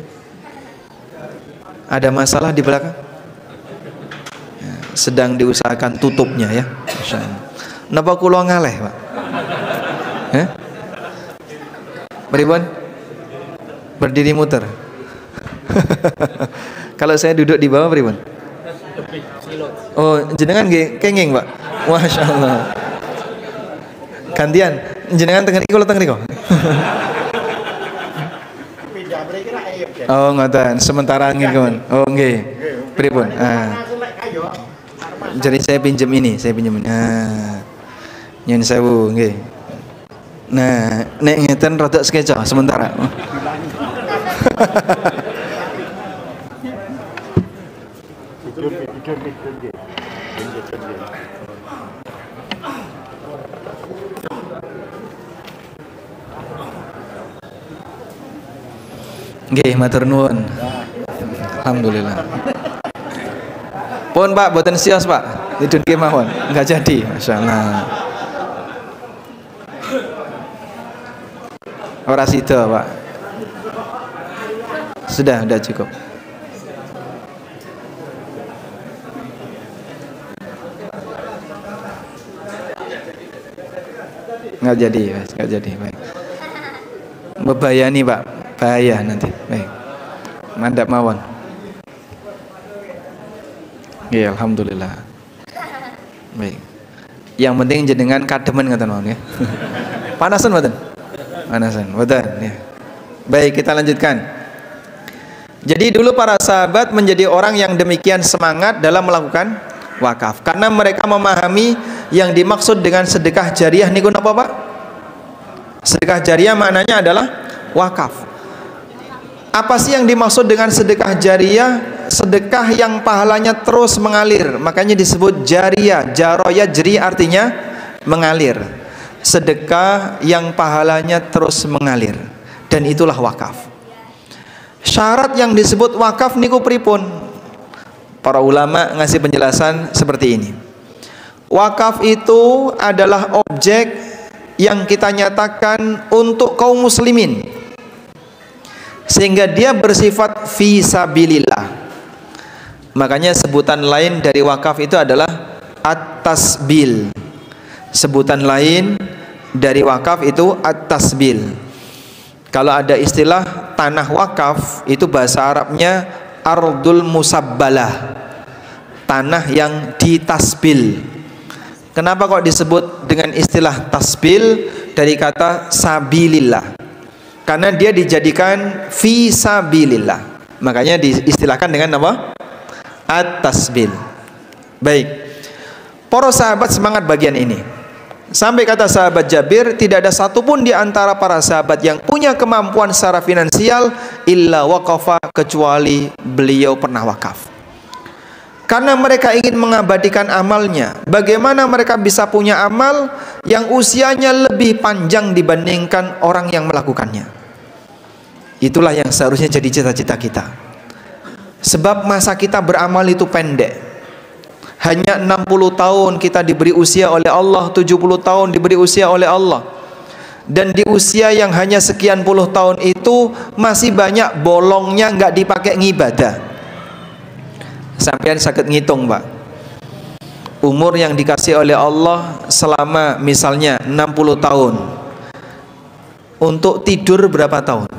Ada masalah di belakang? Ya, sedang diusahakan tutupnya ya. Masya Allah. Napa kula ngaleh, Pak? Pripun? Berdiri muter. Kalau saya duduk di bawah pripun? Oh, jenengan nggih kenging, Pak. Masya Allah. Gantian, jenengan tengah iki kula tengah riko. Oh, ngoten. Sementara ngene. Oh, nggih. Pripun? Jadi saya pinjam ini. Nyun sewu, nggih. Nah, nek ngeten rada skeca sementara. Nggih, matur nuwun. Alhamdulillah. Pun Pak, boten sios Pak. Tidun ki mawon, enggak jadi. Masyaallah. Ora sida, Pak. Sudah cukup. Enggak jadi, baik. Bebayani, Pak. Bahaya nanti. Baik. Mandap mawon. Ya, alhamdulillah. Baik. Yang penting jenengan kademen ngoten mawon ya. Panasan mboten? Panasan. Mboten ya. Baik, kita lanjutkan. Jadi dulu para sahabat menjadi orang yang demikian semangat dalam melakukan wakaf karena mereka memahami yang dimaksud dengan sedekah jariah niku napa, Pak? Sedekah jariah maknanya adalah wakaf. Apa sih yang dimaksud dengan sedekah jariah? Sedekah yang pahalanya terus mengalir, makanya disebut jariah. Jaroya jeri artinya mengalir. Sedekah yang pahalanya terus mengalir, dan itulah wakaf. Syarat yang disebut wakaf niku pripun? Para ulama ngasih penjelasan seperti ini. Wakaf itu adalah objek yang kita nyatakan untuk kaum muslimin, sehingga dia bersifat fisabilillah. Makanya sebutan lain dari wakaf itu adalah at-tasbil. Sebutan lain dari wakaf itu at-tasbil. Kalau ada istilah tanah wakaf, itu bahasa Arabnya ardul musabbalah, tanah yang ditasbil. Kenapa kok disebut dengan istilah tasbil? Dari kata sabilillah, karena dia dijadikan fisabilillah, makanya diistilahkan dengan apa? At-tasbil. Baik, para sahabat semangat bagian ini. Sampai kata sahabat Jabir, tidak ada satupun di antara para sahabat yang punya kemampuan secara finansial illa waqafa, kecuali beliau pernah wakaf. Karena mereka ingin mengabadikan amalnya. Bagaimana mereka bisa punya amal yang usianya lebih panjang dibandingkan orang yang melakukannya? Itulah yang seharusnya jadi cita-cita kita. Sebab masa kita beramal itu pendek. Hanya 60 tahun kita diberi usia oleh Allah, 70 tahun diberi usia oleh Allah. Dan di usia yang hanya sekian puluh tahun itu masih banyak bolongnya nggak dipakai ngibadah. Sampean sakit ngitung, Pak. Umur yang dikasih oleh Allah selama misalnya 60 tahun. Untuk tidur berapa tahun?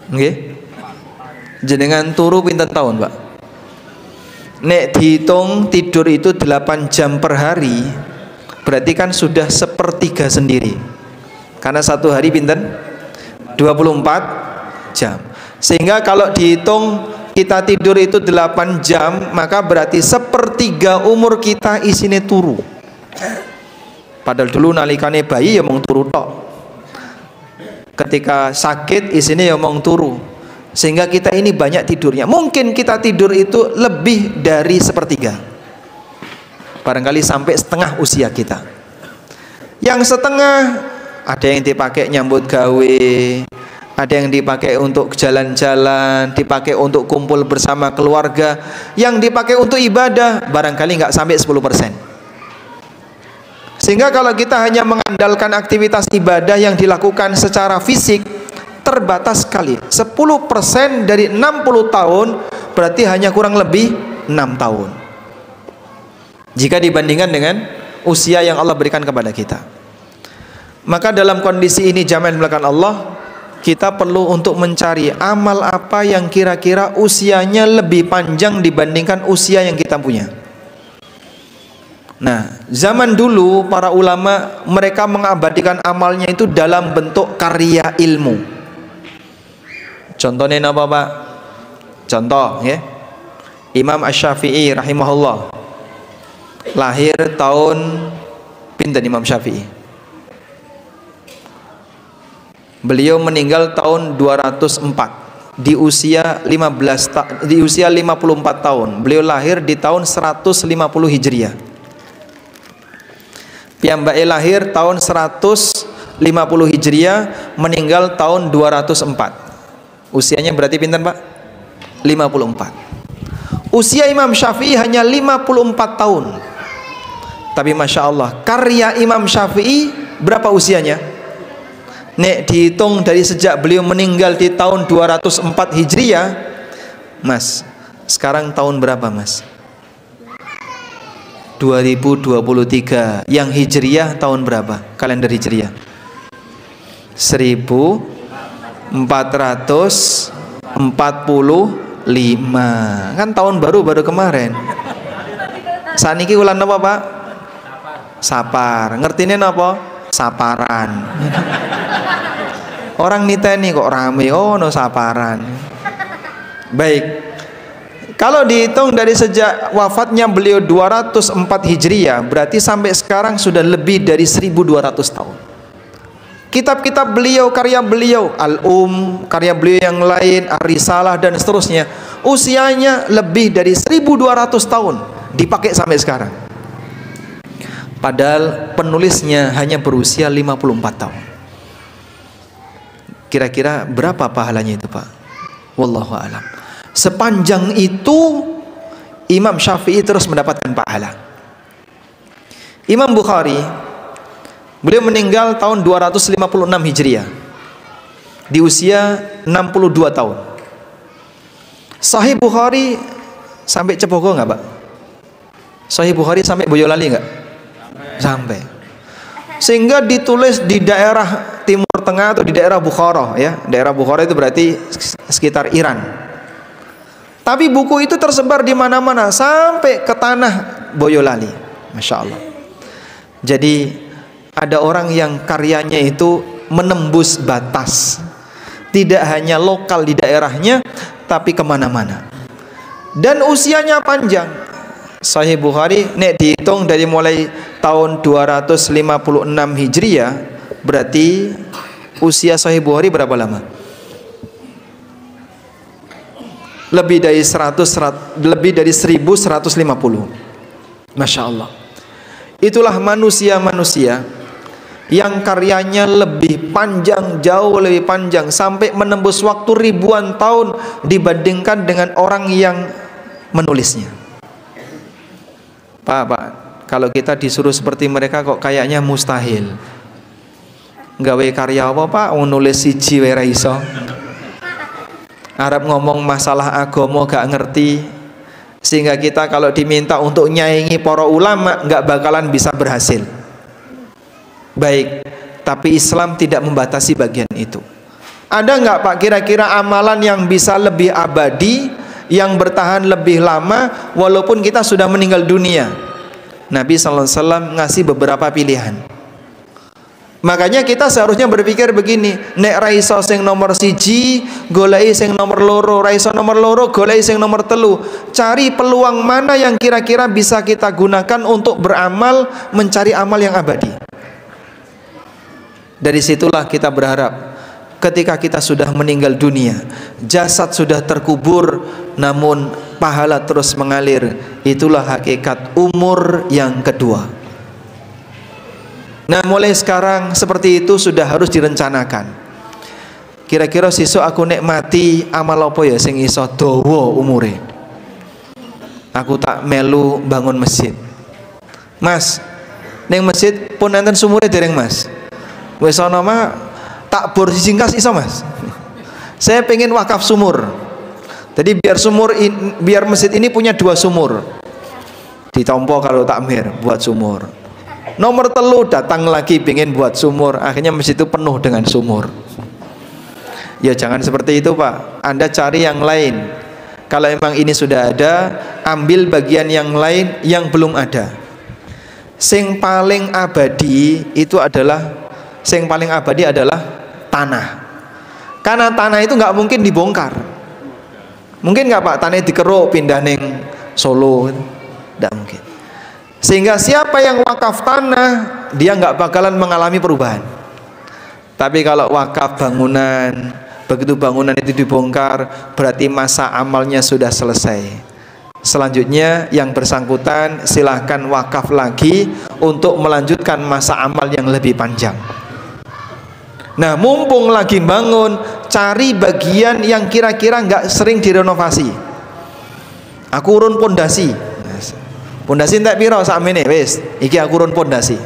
Nggih? Jenengan turu pinten tahun, Pak? Nek dihitung tidur itu 8 jam per hari, berarti kan sudah sepertiga sendiri. Karena satu hari pinten? 24 jam. Sehingga kalau dihitung kita tidur itu 8 jam, maka berarti sepertiga umur kita isine turu. Padahal dulu nalikane bayi ya mung turu tok. ketika sakit isine ya omong turu, sehingga kita ini banyak tidurnya. Mungkin kita tidur itu lebih dari sepertiga, barangkali sampai setengah usia kita. Yang setengah ada yang dipakai nyambut gawe, ada yang dipakai untuk jalan-jalan, dipakai untuk kumpul bersama keluarga, yang dipakai untuk ibadah barangkali nggak sampai 10%. Sehingga kalau kita hanya mengandalkan aktivitas ibadah yang dilakukan secara fisik, terbatas sekali. 10% dari 60 tahun berarti hanya kurang lebih 6 tahun jika dibandingkan dengan usia yang Allah berikan kepada kita. Maka dalam kondisi ini jamaah melakukan Allah, kita perlu untuk mencari amal apa yang kira-kira usianya lebih panjang dibandingkan usia yang kita punya. Nah, zaman dulu para ulama mereka mengabadikan amalnya itu dalam bentuk karya ilmu. Contohnya apa Pak? Contoh ya, Imam Asy-Syafi'i rahimahullah lahir tahun pinten Imam Syafi'i? Beliau meninggal tahun 204 di usia 54 tahun. Beliau lahir di tahun 150 Hijriah. Piyambake lahir tahun 150 Hijriah, meninggal tahun 204. Usianya berarti pinten Pak? 54. Usia Imam Syafi'i hanya 54 tahun. Tapi Masya Allah, karya Imam Syafi'i berapa usianya? Nek dihitung dari sejak beliau meninggal di tahun 204 Hijriah, Mas, sekarang tahun berapa Mas? 2023. Yang Hijriah tahun berapa? Kalender Hijriah 1445. Kan tahun baru kemarin. Saniki ulan apa Pak? Sapar. Ngertine apa? Saparan. Orang niteni kok rame, oh no saparan. Baik. Kalau dihitung dari sejak wafatnya beliau 204 Hijriah, berarti sampai sekarang sudah lebih dari 1200 tahun. Kitab-kitab beliau, karya beliau, karya beliau yang lain, Ar-Risalah dan seterusnya, usianya lebih dari 1200 tahun dipakai sampai sekarang. Padahal penulisnya hanya berusia 54 tahun. Kira-kira berapa pahalanya itu Pak? Wallahu a'lam. Sepanjang itu Imam Syafi'i terus mendapatkan pahala. Imam Bukhari, beliau meninggal tahun 256 Hijriah di usia 62 tahun. Sahih Bukhari sampai Cepogo nggak Pak? Sahih Bukhari sampai Boyolali nggak? Sampai. Sehingga ditulis di daerah Timur Tengah atau di daerah Bukhara ya. Daerah Bukhara itu berarti sekitar Iran. Tapi buku itu tersebar di mana-mana sampai ke tanah Boyolali. Masya Allah. Jadi ada orang yang karyanya itu menembus batas, tidak hanya lokal di daerahnya, tapi kemana-mana. Dan usianya panjang. Sahih Bukhari nek dihitung dari mulai tahun 256 Hijriah, berarti usia Sahih Bukhari berapa lama? Lebih dari 1150. Masya Allah. Itulah manusia-manusia yang karyanya lebih panjang, jauh lebih panjang, sampai menembus waktu ribuan tahun dibandingkan dengan orang yang menulisnya. Pak, kalau kita disuruh seperti mereka kok kayaknya mustahil. Gawe karya apa Pak? Nulis siji wae ra iso. Arab ngomong masalah agama gak ngerti, sehingga kita kalau diminta untuk nyaingi para ulama gak bakalan bisa berhasil. Baik, tapi Islam tidak membatasi bagian itu. Ada nggak Pak kira-kira amalan yang bisa lebih abadi, yang bertahan lebih lama walaupun kita sudah meninggal dunia? Nabi SAW ngasih beberapa pilihan. Makanya kita seharusnya berpikir begini, nek raiso sing nomor siji, golei sing nomor loro, raiso nomor loro, golei sing nomor telu. Cari peluang mana yang kira-kira bisa kita gunakan untuk beramal, mencari amal yang abadi. Dari situlah kita berharap ketika kita sudah meninggal dunia, jasad sudah terkubur, namun pahala terus mengalir. Itulah hakikat umur yang kedua. Nah, mulai sekarang seperti itu sudah harus direncanakan. Kira-kira sesuk aku nek mati, amal apa ya sing iso dawa umure? Aku tak melu bangun masjid. Mas, ning masjid pun enten sumure dereng Mas. Wis ana mah tak bor singkas iso Mas. Saya pengen wakaf sumur. Jadi biar masjid ini punya 2 sumur. Ditompo kalau takmir buat sumur. Nomor 3 datang lagi pengen buat sumur. Akhirnya masjid itu penuh dengan sumur. Ya jangan seperti itu Pak. Anda cari yang lain. Kalau emang ini sudah ada, ambil bagian yang lain yang belum ada. Sing paling abadi itu adalah tanah. Karena tanah itu nggak mungkin dibongkar. Mungkin nggak Pak tanah dikeruk pindah neng Solo? Tidak mungkin. Sehingga siapa yang wakaf tanah, dia nggak bakalan mengalami perubahan. Tapi kalau wakaf bangunan, begitu bangunan itu dibongkar, berarti masa amalnya sudah selesai. Selanjutnya yang bersangkutan silahkan wakaf lagi untuk melanjutkan masa amal yang lebih panjang. Nah, mumpung lagi bangun, cari bagian yang kira-kira nggak sering direnovasi. Aku urun pondasi. Pondasi entek piro sakmene wis, iki aku urun pondasi.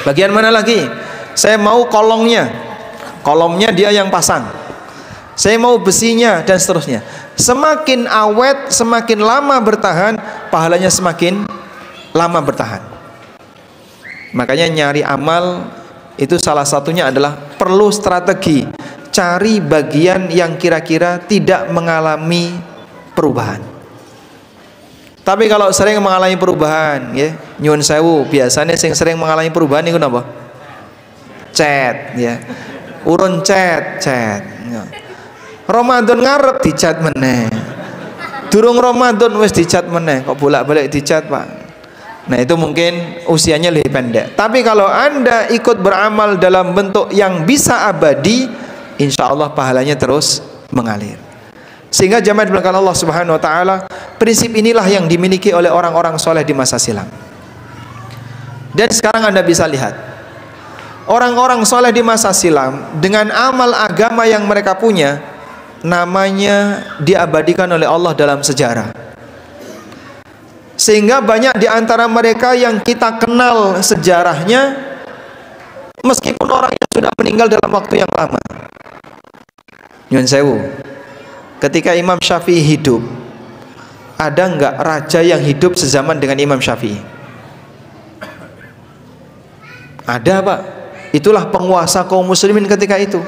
Bagian mana lagi? Saya mau kolongnya. Kolomnya dia yang pasang. Saya mau besinya dan seterusnya. Semakin awet, semakin lama bertahan, pahalanya semakin lama bertahan. Makanya nyari amal itu salah satunya adalah perlu strategi. Cari bagian yang kira-kira tidak mengalami perubahan. Tapi kalau sering mengalami perubahan, ya, nyuwun sewu, biasanya sering mengalami perubahan itu apa? Cat, ya. Urun cat. Ya. Ramadan ngarep dicat meneh. Durung Ramadan wis dicat meneh, kok bolak-balik dicat, Pak. Nah, itu mungkin usianya lebih pendek. Tapi kalau Anda ikut beramal dalam bentuk yang bisa abadi, insya Allah pahalanya terus mengalir. Sehingga jamaah dimulakan Allah Subhanahu wa taala, prinsip inilah yang dimiliki oleh orang-orang soleh di masa silam. Dan sekarang Anda bisa lihat orang-orang soleh di masa silam dengan amal agama yang mereka punya, namanya diabadikan oleh Allah dalam sejarah. Sehingga banyak di antara mereka yang kita kenal sejarahnya, meskipun orang yang sudah meninggal dalam waktu yang lama. Nyuwun sewu, ketika Imam Syafi'i hidup, ada enggak raja yang hidup sezaman dengan Imam Syafi'i? Ada, Pak. Itulah penguasa kaum muslimin ketika itu.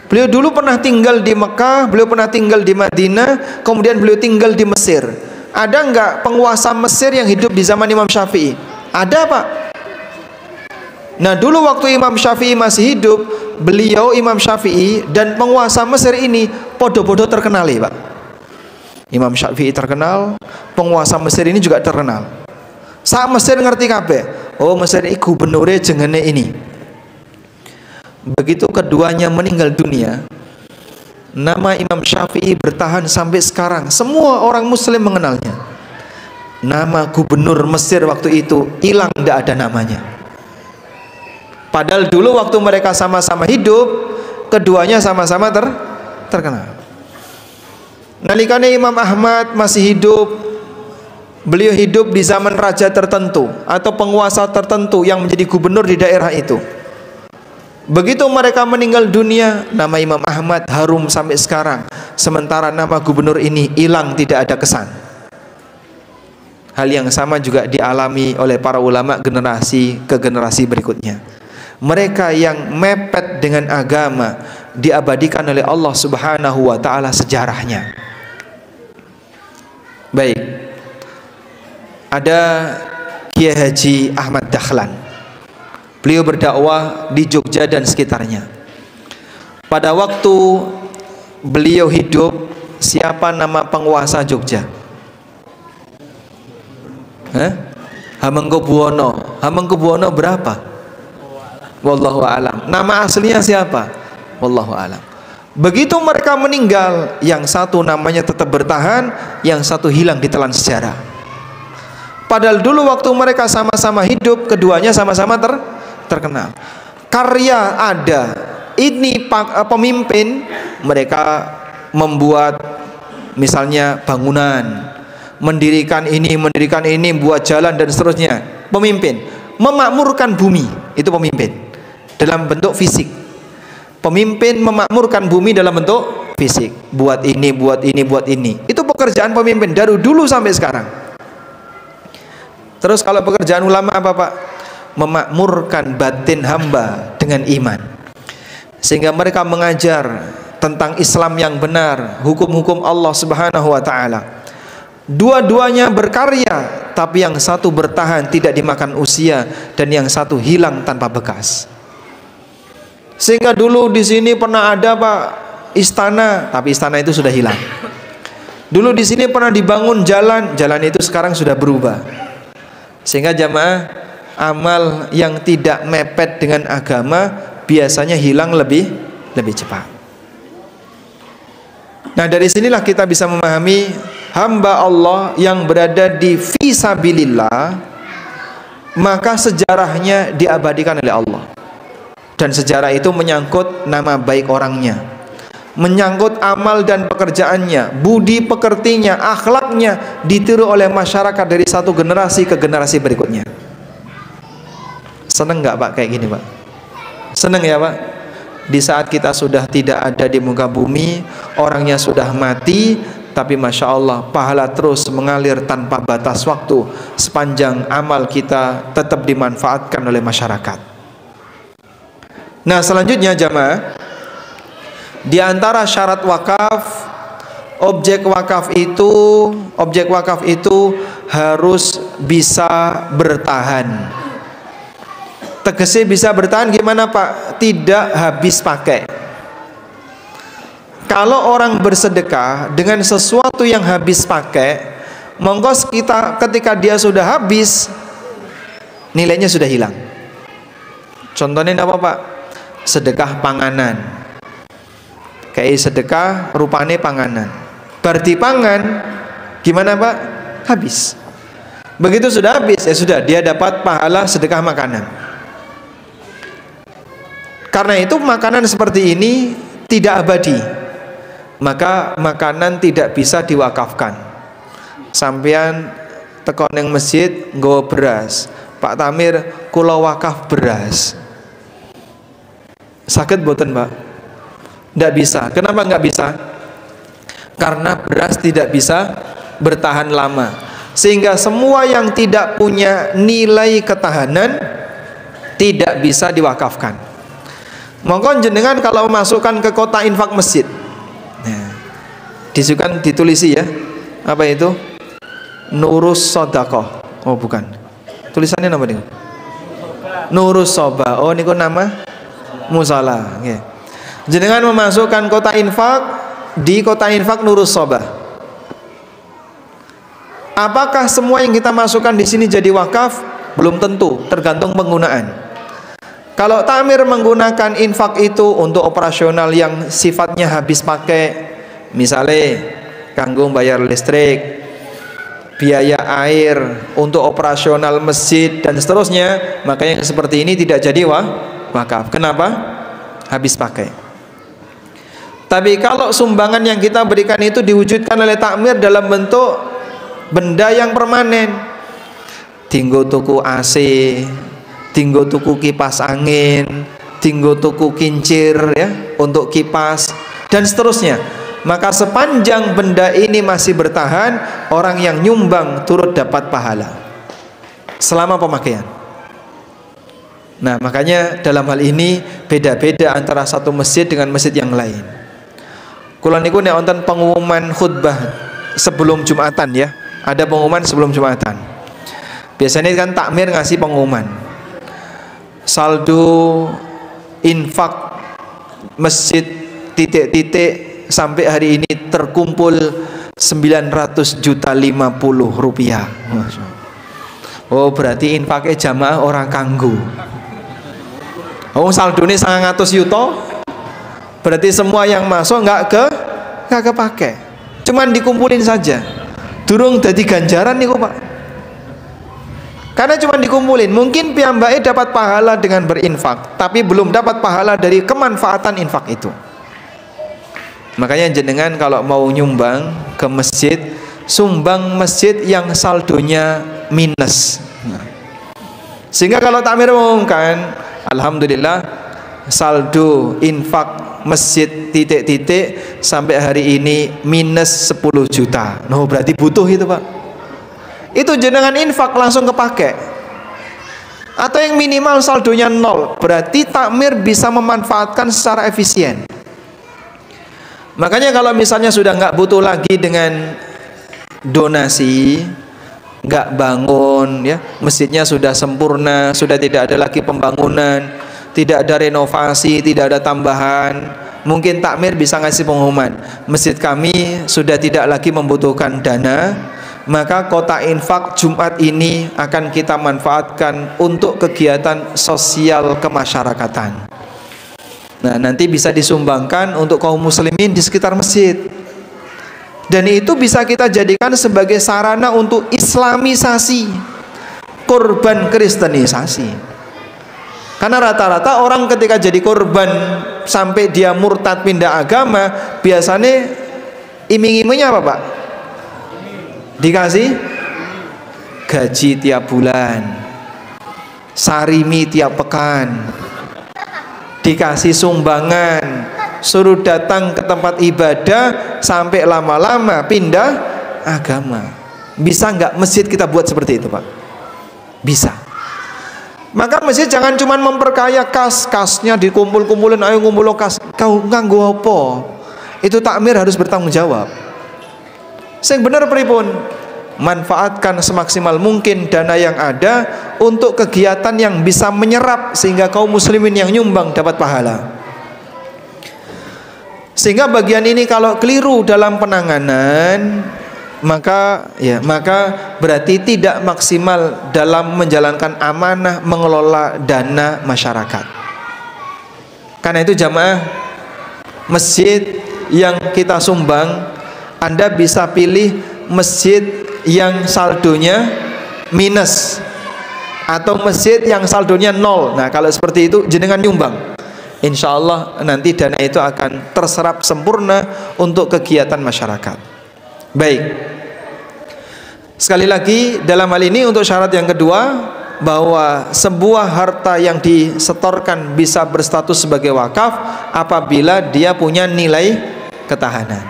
Beliau dulu pernah tinggal di Mekah, beliau pernah tinggal di Madinah, kemudian beliau tinggal di Mesir. Ada enggak penguasa Mesir yang hidup di zaman Imam Syafi'i? Ada, Pak. Nah, dulu waktu Imam Syafi'i masih hidup, beliau Imam Syafi'i dan penguasa Mesir ini podo-podo terkenal, ya, Pak. Imam Syafi'i terkenal, penguasa Mesir ini juga terkenal. Saat Mesir ngerti kabeh, oh Mesir ini gubernurnya jengene ini. Begitu keduanya meninggal dunia, nama Imam Syafi'i bertahan sampai sekarang. Semua orang muslim mengenalnya. Nama gubernur Mesir waktu itu hilang, tidak ada namanya. Padahal dulu waktu mereka sama-sama hidup, keduanya sama-sama terkenal. Nalikane Imam Ahmad masih hidup, beliau hidup di zaman raja tertentu atau penguasa tertentu yang menjadi gubernur di daerah itu. Begitu mereka meninggal dunia, nama Imam Ahmad harum sampai sekarang. Sementara nama gubernur ini hilang, tidak ada kesan. Hal yang sama juga dialami oleh para ulama generasi ke generasi berikutnya. Mereka yang mepet dengan agama diabadikan oleh Allah Subhanahu wa taala sejarahnya. Baik. Ada Kiai Haji Ahmad Dahlan. Beliau berdakwah di Jogja dan sekitarnya. Pada waktu beliau hidup, siapa nama penguasa Jogja? Hamengkubuwono. Hamengkubuwono berapa? Wallahu a'lam. Nama aslinya siapa? Wallahu a'lam. Begitu mereka meninggal, yang satu namanya tetap bertahan, yang satu hilang ditelan sejarah. Padahal dulu waktu mereka sama-sama hidup, keduanya sama-sama terkenal. Karya ada, ini pemimpin, mereka membuat misalnya bangunan, mendirikan ini, buat jalan dan seterusnya. Pemimpin memakmurkan bumi, itu pemimpin dalam bentuk fisik. Pemimpin memakmurkan bumi dalam bentuk fisik, buat ini, buat ini. Itu pekerjaan pemimpin dari dulu sampai sekarang. Terus kalau pekerjaan ulama apa Pak? Memakmurkan batin hamba dengan iman, sehingga mereka mengajar tentang Islam yang benar, hukum-hukum Allah Subhanahu wa taala. Dua-duanya berkarya, tapi yang satu bertahan tidak dimakan usia, dan yang satu hilang tanpa bekas. Sehingga dulu di sini pernah ada Pak istana, tapi istana itu sudah hilang. Dulu di sini pernah dibangun jalan itu sekarang sudah berubah. Sehingga jamaah, amal yang tidak mepet dengan agama biasanya hilang lebih cepat. Nah, dari sinilah kita bisa memahami hamba Allah yang berada di fisabilillah, maka sejarahnya diabadikan oleh Allah. Dan sejarah itu menyangkut nama baik orangnya, menyangkut amal dan pekerjaannya, budi pekertinya, akhlaknya ditiru oleh masyarakat dari satu generasi ke generasi berikutnya. Seneng nggak Pak kayak gini Pak? Seneng ya Pak? Di saat kita sudah tidak ada di muka bumi, orangnya sudah mati, tapi Masya Allah pahala terus mengalir tanpa batas waktu sepanjang amal kita tetap dimanfaatkan oleh masyarakat. Nah, selanjutnya jamaah, di antara syarat wakaf, objek wakaf itu harus bisa bertahan. Tegasnya bisa bertahan gimana Pak? Tidak habis pakai. Kalau orang bersedekah dengan sesuatu yang habis pakai, monggo ketika dia sudah habis, nilainya sudah hilang. Contohnya apa Pak? Sedekah panganan. Kayak sedekah rupane panganan. Berarti pangan gimana Pak? Habis. Begitu sudah habis, ya sudah, dia dapat pahala sedekah makanan. Karena itu makanan seperti ini tidak abadi, maka makanan tidak bisa diwakafkan. Sampean teko ning masjid nggawa beras, Pak Tamir kula wakaf beras. Sakit boten Pak? Tidak bisa. Kenapa nggak bisa? Karena beras tidak bisa bertahan lama, sehingga semua yang tidak punya nilai ketahanan tidak bisa diwakafkan. Monggo jenengan kalau memasukkan ke kota infak masjid, nah, disukan ditulisi ya, apa itu? Nurus Sodakoh. Oh bukan, tulisannya apa nih? Nurus Soba. Oh ini kok nama musola. Okay. Jenengan memasukkan kota infak di kota infak Nurus Soba. Apakah semua yang kita masukkan di sini jadi wakaf? Belum tentu, tergantung penggunaan. Kalau takmir menggunakan infak itu untuk operasional yang sifatnya habis pakai, misalnya kanggo bayar listrik, biaya air, untuk operasional masjid dan seterusnya, makanya seperti ini tidak jadi wakaf. Kenapa? Habis pakai. Tapi kalau sumbangan yang kita berikan itu diwujudkan oleh takmir dalam bentuk benda yang permanen, tinggo tuku AC, tinggo tuku kipas angin, tinggo tuku kincir ya untuk kipas dan seterusnya, maka sepanjang benda ini masih bertahan, orang yang nyumbang turut dapat pahala selama pemakaian. Nah, makanya dalam hal ini beda-beda antara satu masjid dengan masjid yang lain. Kula niku nek wonten pengumuman khutbah sebelum Jumatan ya, ada pengumuman sebelum Jumatan. Biasanya kan takmir ngasih pengumuman. Saldo infak masjid titik-titik sampai hari ini terkumpul 900 juta 50 rupiah. Oh berarti infaknya jamaah orang kanggo. Oh saldone 900 yuto Berarti semua yang masuk nggak kepake, cuman dikumpulin saja. Durung dadi ganjaran nih Pak, karena cuma dikumpulin. Mungkin piyambake dapat pahala dengan berinfak, tapi belum dapat pahala dari kemanfaatan infak itu. Makanya jenengan kalau mau nyumbang ke masjid, sumbang masjid yang saldonya minus. Sehingga kalau takmir mengumumkan, alhamdulillah saldo infak masjid titik-titik sampai hari ini minus 10 juta. Nah, berarti butuh itu Pak. Itu jenengan infak langsung kepake. Atau yang minimal saldonya 0, berarti takmir bisa memanfaatkan secara efisien. Makanya kalau misalnya sudah nggak butuh lagi dengan donasi, nggak bangun ya, masjidnya sudah sempurna, sudah tidak ada lagi pembangunan, tidak ada renovasi, tidak ada tambahan, mungkin takmir bisa ngasih pengumuman, masjid kami sudah tidak lagi membutuhkan dana, maka kotak infak Jumat ini akan kita manfaatkan untuk kegiatan sosial kemasyarakatan. Nah, nanti bisa disumbangkan untuk kaum muslimin di sekitar masjid. Dan itu bisa kita jadikan sebagai sarana untuk islamisasi, korban kristenisasi. Karena rata-rata orang ketika jadi korban sampai dia murtad pindah agama, biasanya iming-imingnya apa Pak? Dikasih gaji tiap bulan, sarimi tiap pekan, dikasih sumbangan, suruh datang ke tempat ibadah, sampai lama-lama pindah agama. Bisa nggak masjid kita buat seperti itu Pak? Bisa. Maka masjid jangan cuma memperkaya kasnya dikumpul-kumpulin, ayo ngumpul kas, kau nganggo apa? Itu takmir harus bertanggung jawab. Sing bener pripun? Manfaatkan semaksimal mungkin dana yang ada untuk kegiatan yang bisa menyerap sehingga kaum muslimin yang nyumbang dapat pahala. Sehingga bagian ini kalau keliru dalam penanganan, maka berarti tidak maksimal dalam menjalankan amanah mengelola dana masyarakat. Karena itu jamaah, masjid yang kita sumbang, Anda bisa pilih masjid yang saldonya minus atau masjid yang saldonya 0. Nah, kalau seperti itu jenengan nyumbang, insya Allah nanti dana itu akan terserap sempurna untuk kegiatan masyarakat. Baik, sekali lagi dalam hal ini untuk syarat yang kedua, bahwa sebuah harta yang disetorkan bisa berstatus sebagai wakaf apabila dia punya nilai ketahanan.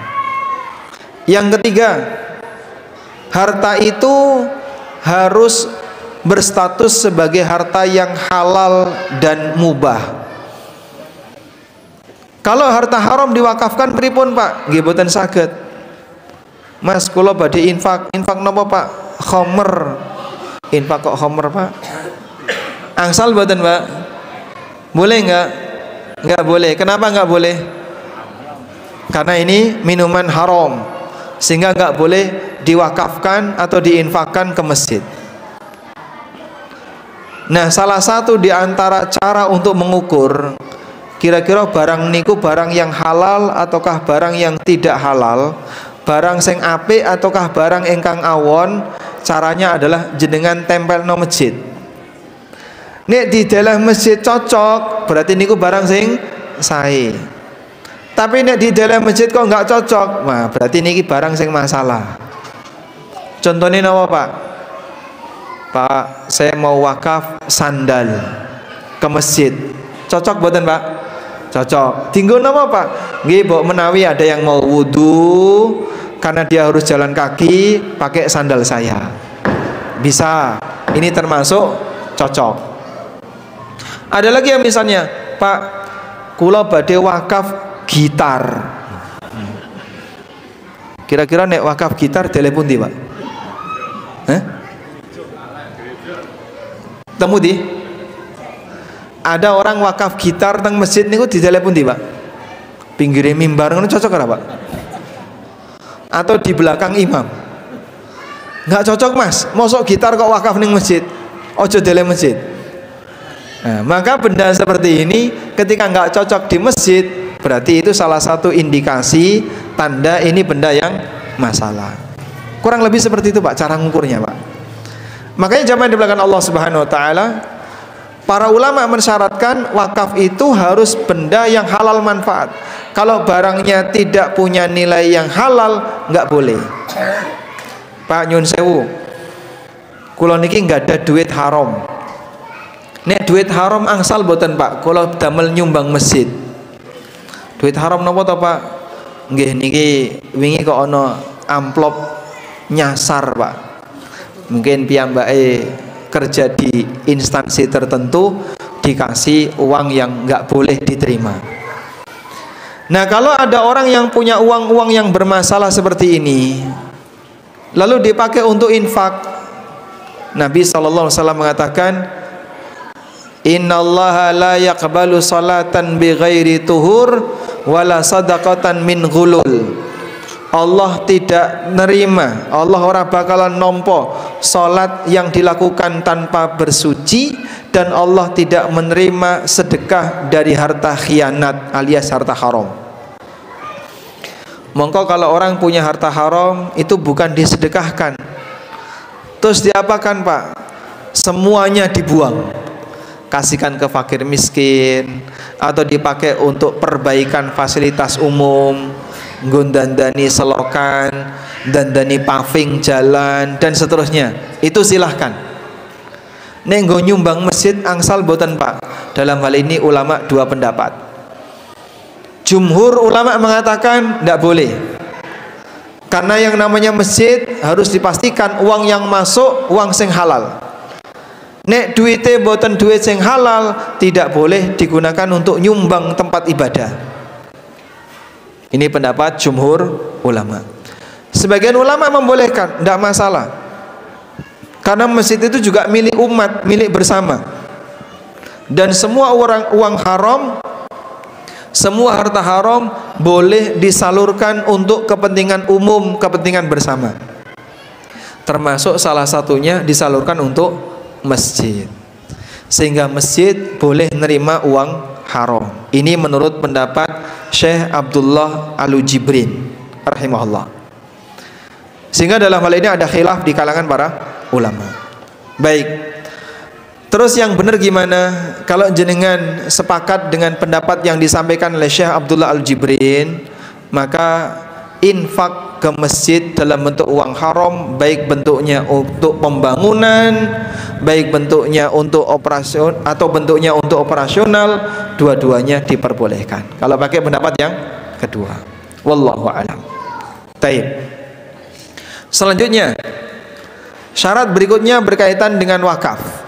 Yang ketiga, harta itu harus berstatus sebagai harta yang halal dan mubah. Kalau harta haram diwakafkan pripun Pak? Nggih boten saged. Mas kula badhe infak napa Pak? Khomer. Infak kok khomer Pak? Angsal boten Pak? Boleh enggak? Enggak boleh. Kenapa enggak boleh? Karena ini minuman haram, sehingga enggak boleh diwakafkan atau diinfakkan ke masjid. Nah, salah satu di antara cara untuk mengukur kira-kira barang niku barang yang halal ataukah barang yang tidak halal, barang sing apik ataukah barang ingkang awon, caranya adalah jenengan tempel no masjid. Nek di dalam masjid cocok, berarti niku barang sing sae. Tapi nek di dalam masjid kok nggak cocok, nah berarti niki barang sing masalah. Contohnya apa Pak? Pak, saya mau wakaf sandal ke masjid. Cocok boten Pak? Cocok. Tinggal apa Pak? Nggih, mbok menawi ada yang mau wudu karena dia harus jalan kaki pakai sandal saya. Bisa. Ini termasuk cocok. Ada lagi yang misalnya, Pak, kula badhe wakaf gitar. Kira-kira nek wakaf gitar telepon di Pak? Temu di? Ada orang wakaf gitar teng masjid niku di telepon di Pak? Pinggire mimbar ngono cocok ora Pak? Atau di belakang imam? Nggak cocok Mas. Mosok gitar kok wakaf ning masjid? Ojo dele masjid. Nah, maka benda seperti ini ketika nggak cocok di masjid, berarti itu salah satu indikasi tanda ini benda yang masalah. Kurang lebih seperti itu Pak cara ngukurnya Pak. Makanya jamaah di belakang Allah Subhanahu wa taala, para ulama mensyaratkan wakaf itu harus benda yang halal manfaat. Kalau barangnya tidak punya nilai yang halal, nggak boleh. Pak nyun sewu, kula niki nggak ada duit haram. Nek duit haram angsal boten Pak, kula damel nyumbang masjid. Duit haram napa to Pak? Nggih niki wingi kok ana amplop nyasar Pak. Mungkin piyambake kerja di instansi tertentu dikasih uang yang nggak boleh diterima. Nah kalau ada orang yang punya uang-uang yang bermasalah seperti ini lalu dipakai untuk infak, Nabi SAW mengatakan, innallaha la yaqbalu salatan bighairi tuhur wala sadaqatan min ghulul. Allah tidak nerima, Allah ora bakalan nompo salat yang dilakukan tanpa bersuci, dan Allah tidak menerima sedekah dari harta khianat alias harta haram. Mongko kalau orang punya harta haram itu bukan disedekahkan, terus diapakan Pak? Semuanya dibuang, kasihkan ke fakir miskin, atau dipakai untuk perbaikan fasilitas umum, gondandani selokan, dandani paving jalan dan seterusnya. Itu silahkan. Nek nggo nyumbang masjid angsal boten Pak. Dalam hal ini ulama dua pendapat. Jumhur ulama mengatakan tidak boleh, karena yang namanya masjid harus dipastikan uang yang masuk uang sing halal. Nek duite boten duit sing halal, tidak boleh digunakan untuk nyumbang tempat ibadah. Ini pendapat jumhur ulama. Sebagian ulama membolehkan, tidak masalah, karena masjid itu juga milik umat, milik bersama. Dan semua uang haram, semua harta haram boleh disalurkan untuk kepentingan umum, kepentingan bersama. Termasuk salah satunya disalurkan untuk masjid. Sehingga masjid boleh nerima uang haram. Ini menurut pendapat Syekh Abdullah Al-Jibrin rahimahullah. Sehingga dalam hal ini ada khilaf di kalangan para ulama. Baik. Terus yang benar gimana? Kalau jenengan sepakat dengan pendapat yang disampaikan oleh Syekh Abdullah Al-Jibrin, maka infak ke masjid dalam bentuk uang haram, baik bentuknya untuk pembangunan, baik bentuknya untuk operasional atau bentuknya untuk operasional, dua-duanya diperbolehkan. Kalau pakai pendapat yang kedua, wallahu a'lam. Baik. Selanjutnya, syarat berikutnya berkaitan dengan wakaf.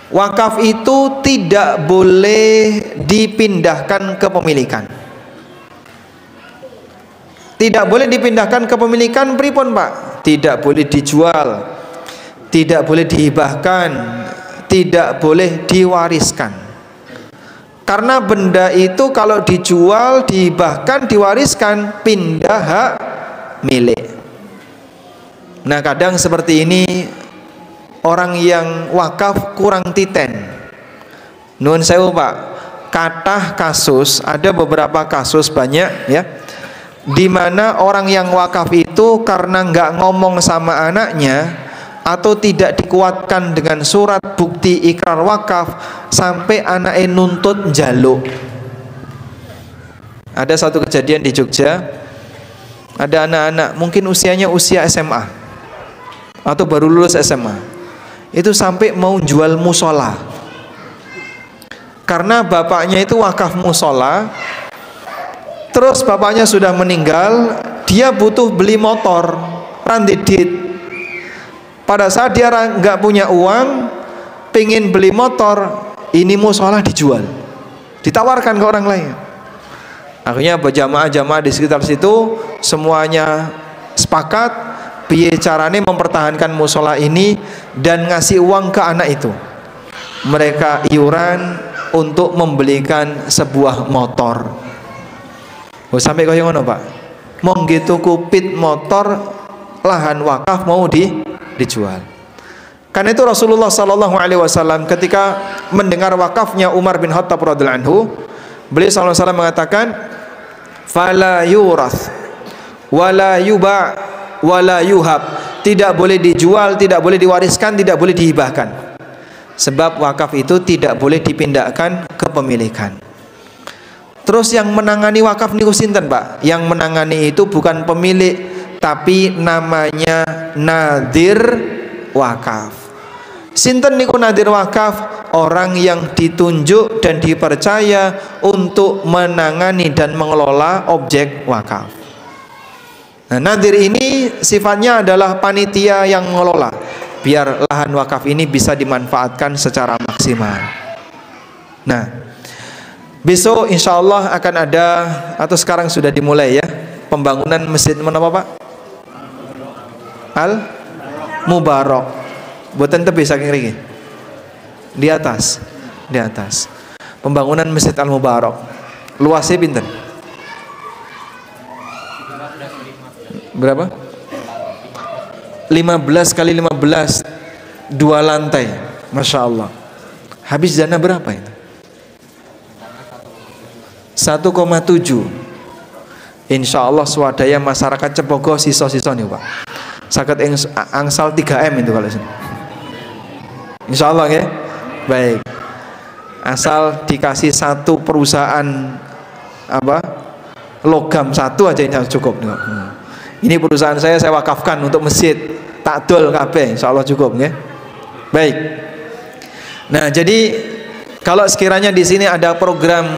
Wakaf itu tidak boleh dipindahkan kepemilikan. Tidak boleh dipindahkan kepemilikan pripun Pak? Tidak boleh dijual, tidak boleh dihibahkan, tidak boleh diwariskan. Karena benda itu kalau dijual, dihibahkan, diwariskan, pindah hak milik. Nah kadang seperti ini orang yang wakaf kurang titen. Nuwun sewu Pak, kathah kasus, ada beberapa kasus banyak ya, di mana orang yang wakaf itu karena nggak ngomong sama anaknya atau tidak dikuatkan dengan surat bukti ikrar wakaf, sampai anaknya nuntut njaluk. Ada satu kejadian di Jogja, ada anak-anak mungkin usianya usia SMA atau baru lulus SMA, itu sampai mau jual musola karena bapaknya itu wakaf musola. Terus bapaknya sudah meninggal, dia butuh beli motor randedit. Pada saat dia nggak punya uang, pengen beli motor, ini musola dijual, ditawarkan ke orang lain. Akhirnya jamaah-jamaah di sekitar situ semuanya sepakat piye carane mempertahankan musola ini dan ngasih uang ke anak itu. Mereka iuran untuk membelikan sebuah motor. Oh sampai kaya ngono Pak. Mong gitu kupit motor, lahan wakaf mau dijual. Karena itu Rasulullah SAW ketika mendengar wakafnya Umar bin Khattab radhiyallahu anhu, Beliau sallallahu alaihi wasallam mengatakan, fala yurath wala yuba wala yuhab. Tidak boleh dijual, tidak boleh diwariskan, tidak boleh dihibahkan. Sebab wakaf itu tidak boleh dipindahkan kepemilikan. Terus yang menangani wakaf niku sinten, Pak? Yang menangani itu bukan pemilik, tapi namanya nadir wakaf. Sinten niku nadir wakaf? Orang yang ditunjuk dan dipercaya untuk menangani dan mengelola objek wakaf. Nah, nadir ini sifatnya adalah panitia yang mengelola, biar lahan wakaf ini bisa dimanfaatkan secara maksimal. Nah, besok insya Allah akan ada, atau sekarang sudah dimulai ya, pembangunan masjid mana Pak? Al Mubarak. Buatan tepi saking riki. Di atas. Pembangunan Masjid Al Mubarak. Luasnya pinten? Berapa? 15 kali 15, 2 lantai. Masya Allah. Habis dana berapa itu? 1,7. Insya Allah swadaya masyarakat Cepogo sisa-sisa nih Pak. Sakat angsal 3M itu kalau sini. Insya Allah ya. Baik. Asal dikasih satu perusahaan apa? Logam satu aja insya Allah cukup nih. Ini perusahaan saya wakafkan untuk masjid. Takdol kabeh insya Allah cukup ya. Baik. Nah, jadi kalau sekiranya di sini ada program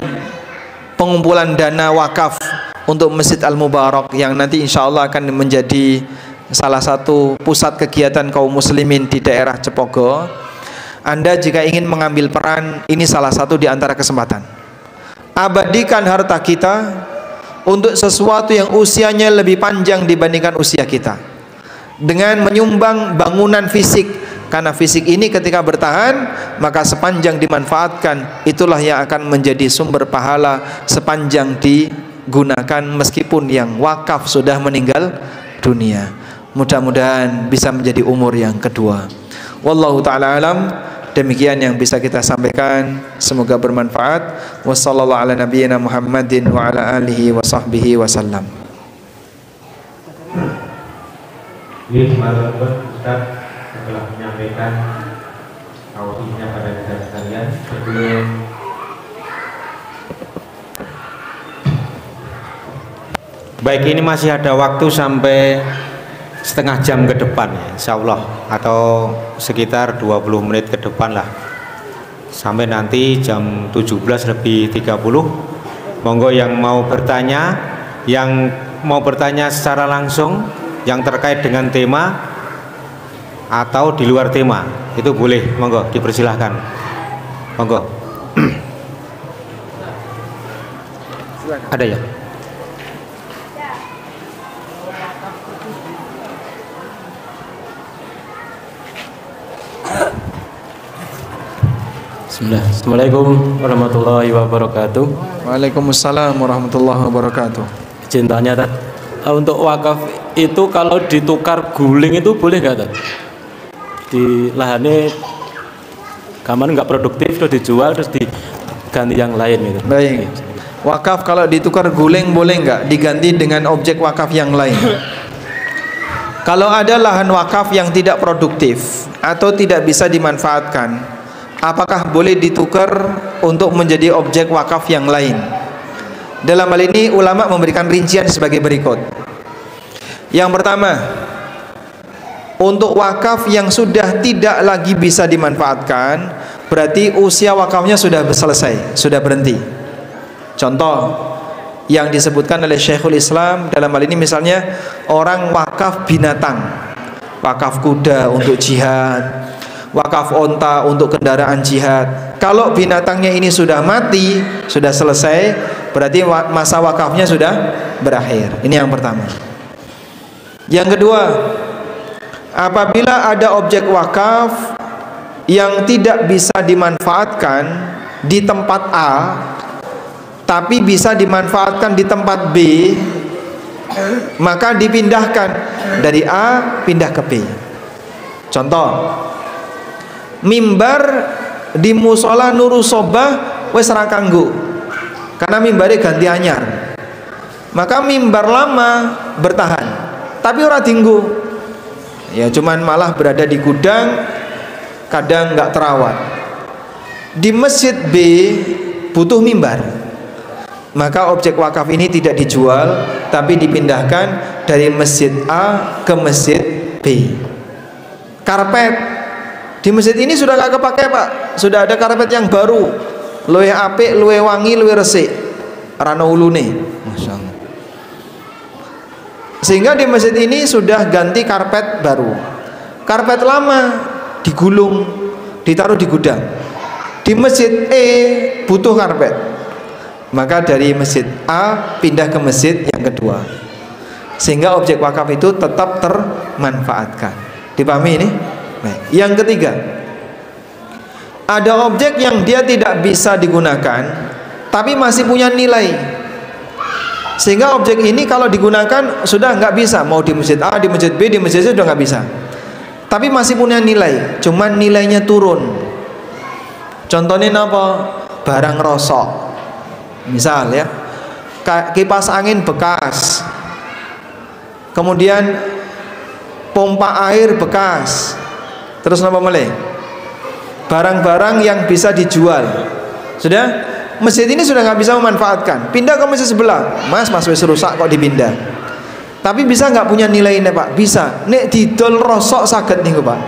pengumpulan dana wakaf untuk Masjid Al Mubarak yang nanti insya Allah akan menjadi salah satu pusat kegiatan kaum muslimin di daerah Cepogo, Anda jika ingin mengambil peran, ini salah satu di antara kesempatan. Abadikan harta kita untuk sesuatu yang usianya lebih panjang dibandingkan usia kita, dengan menyumbang bangunan fisik, karena fisik ini ketika bertahan maka sepanjang dimanfaatkan, itulah yang akan menjadi sumber pahala sepanjang digunakan meskipun yang wakaf sudah meninggal dunia. Mudah-mudahan bisa menjadi umur yang kedua. Wallahu ta'ala alam. Demikian yang bisa kita sampaikan, semoga bermanfaat. Wassallallahu ala nabiyyina Muhammadin wa ala alihi wa sahbihi wasallam. Ini semalam Ustaz telah menyampaikan tauhidnya pada kita sekalian. Sebelum baik, ini masih ada waktu sampai setengah jam ke depan ya, insya Allah, atau sekitar 20 menit ke depan lah, sampai nanti jam 17:30. Monggo yang mau bertanya, secara langsung yang terkait dengan tema atau di luar tema, itu boleh, monggo dipersilahkan, monggo. Ada ya? Bismillah. Assalamualaikum warahmatullahi wabarakatuh. Waalaikumsalam warahmatullahi wabarakatuh. Izin tanya, untuk wakaf itu kalau ditukar guling itu boleh nggak, Tad? Di lahannya kamar nggak produktif terus dijual terus diganti yang lain gitu. Baik. Wakaf kalau ditukar guling boleh nggak diganti dengan objek wakaf yang lain? Kalau ada lahan wakaf yang tidak produktif atau tidak bisa dimanfaatkan, apakah boleh ditukar untuk menjadi objek wakaf yang lain? Dalam hal ini ulama memberikan rincian sebagai berikut. Yang pertama, untuk wakaf yang sudah tidak lagi bisa dimanfaatkan, berarti usia wakafnya sudah selesai, sudah berhenti. Contoh yang disebutkan oleh Syekhul Islam dalam hal ini, misalnya orang wakaf binatang, wakaf kuda untuk jihad, wakaf onta untuk kendaraan jihad. Kalau binatangnya ini sudah mati, sudah selesai, berarti masa wakafnya sudah berakhir. Ini yang pertama. Yang kedua, apabila ada objek wakaf yang tidak bisa dimanfaatkan di tempat A, tapi bisa dimanfaatkan di tempat B, maka dipindahkan dari A pindah ke B. Contoh, mimbar di musola Nurusobah wis ra kanggo, karena mimbarnya ganti anyar. Maka mimbar lama bertahan, tapi ora dinggo. Ya cuman malah berada di gudang, kadang nggak terawat. Di masjid B butuh mimbar, maka objek wakaf ini tidak dijual, tapi dipindahkan dari masjid A ke masjid B. Karpet di masjid ini sudah nggak kepake Pak, sudah ada karpet yang baru, luwih apik, luwih wangi, luwih resik, rano ulune, Masya Allah. Sehingga di masjid ini sudah ganti karpet baru. Karpet lama digulung, ditaruh di gudang. Di masjid E butuh karpet, maka dari masjid A pindah ke masjid yang kedua, sehingga objek wakaf itu tetap termanfaatkan. Dipahami ini? Baik. Yang ketiga, ada objek yang dia tidak bisa digunakan tapi masih punya nilai, sehingga objek ini kalau digunakan sudah nggak bisa, mau di masjid A, di masjid B, di masjid C sudah nggak bisa, tapi masih punya nilai, cuman nilainya turun. Contohnya apa? Barang rosok, misal ya, kipas angin bekas, kemudian pompa air bekas, terus apa meleh? Barang-barang yang bisa dijual. Sudah, masjid ini sudah nggak bisa memanfaatkan, pindah ke masjid sebelah. Mas wis rusak kok dipindah. Tapi bisa nggak punya nilai ini Pak? Bisa. Nek didol rosok saged nih Pak.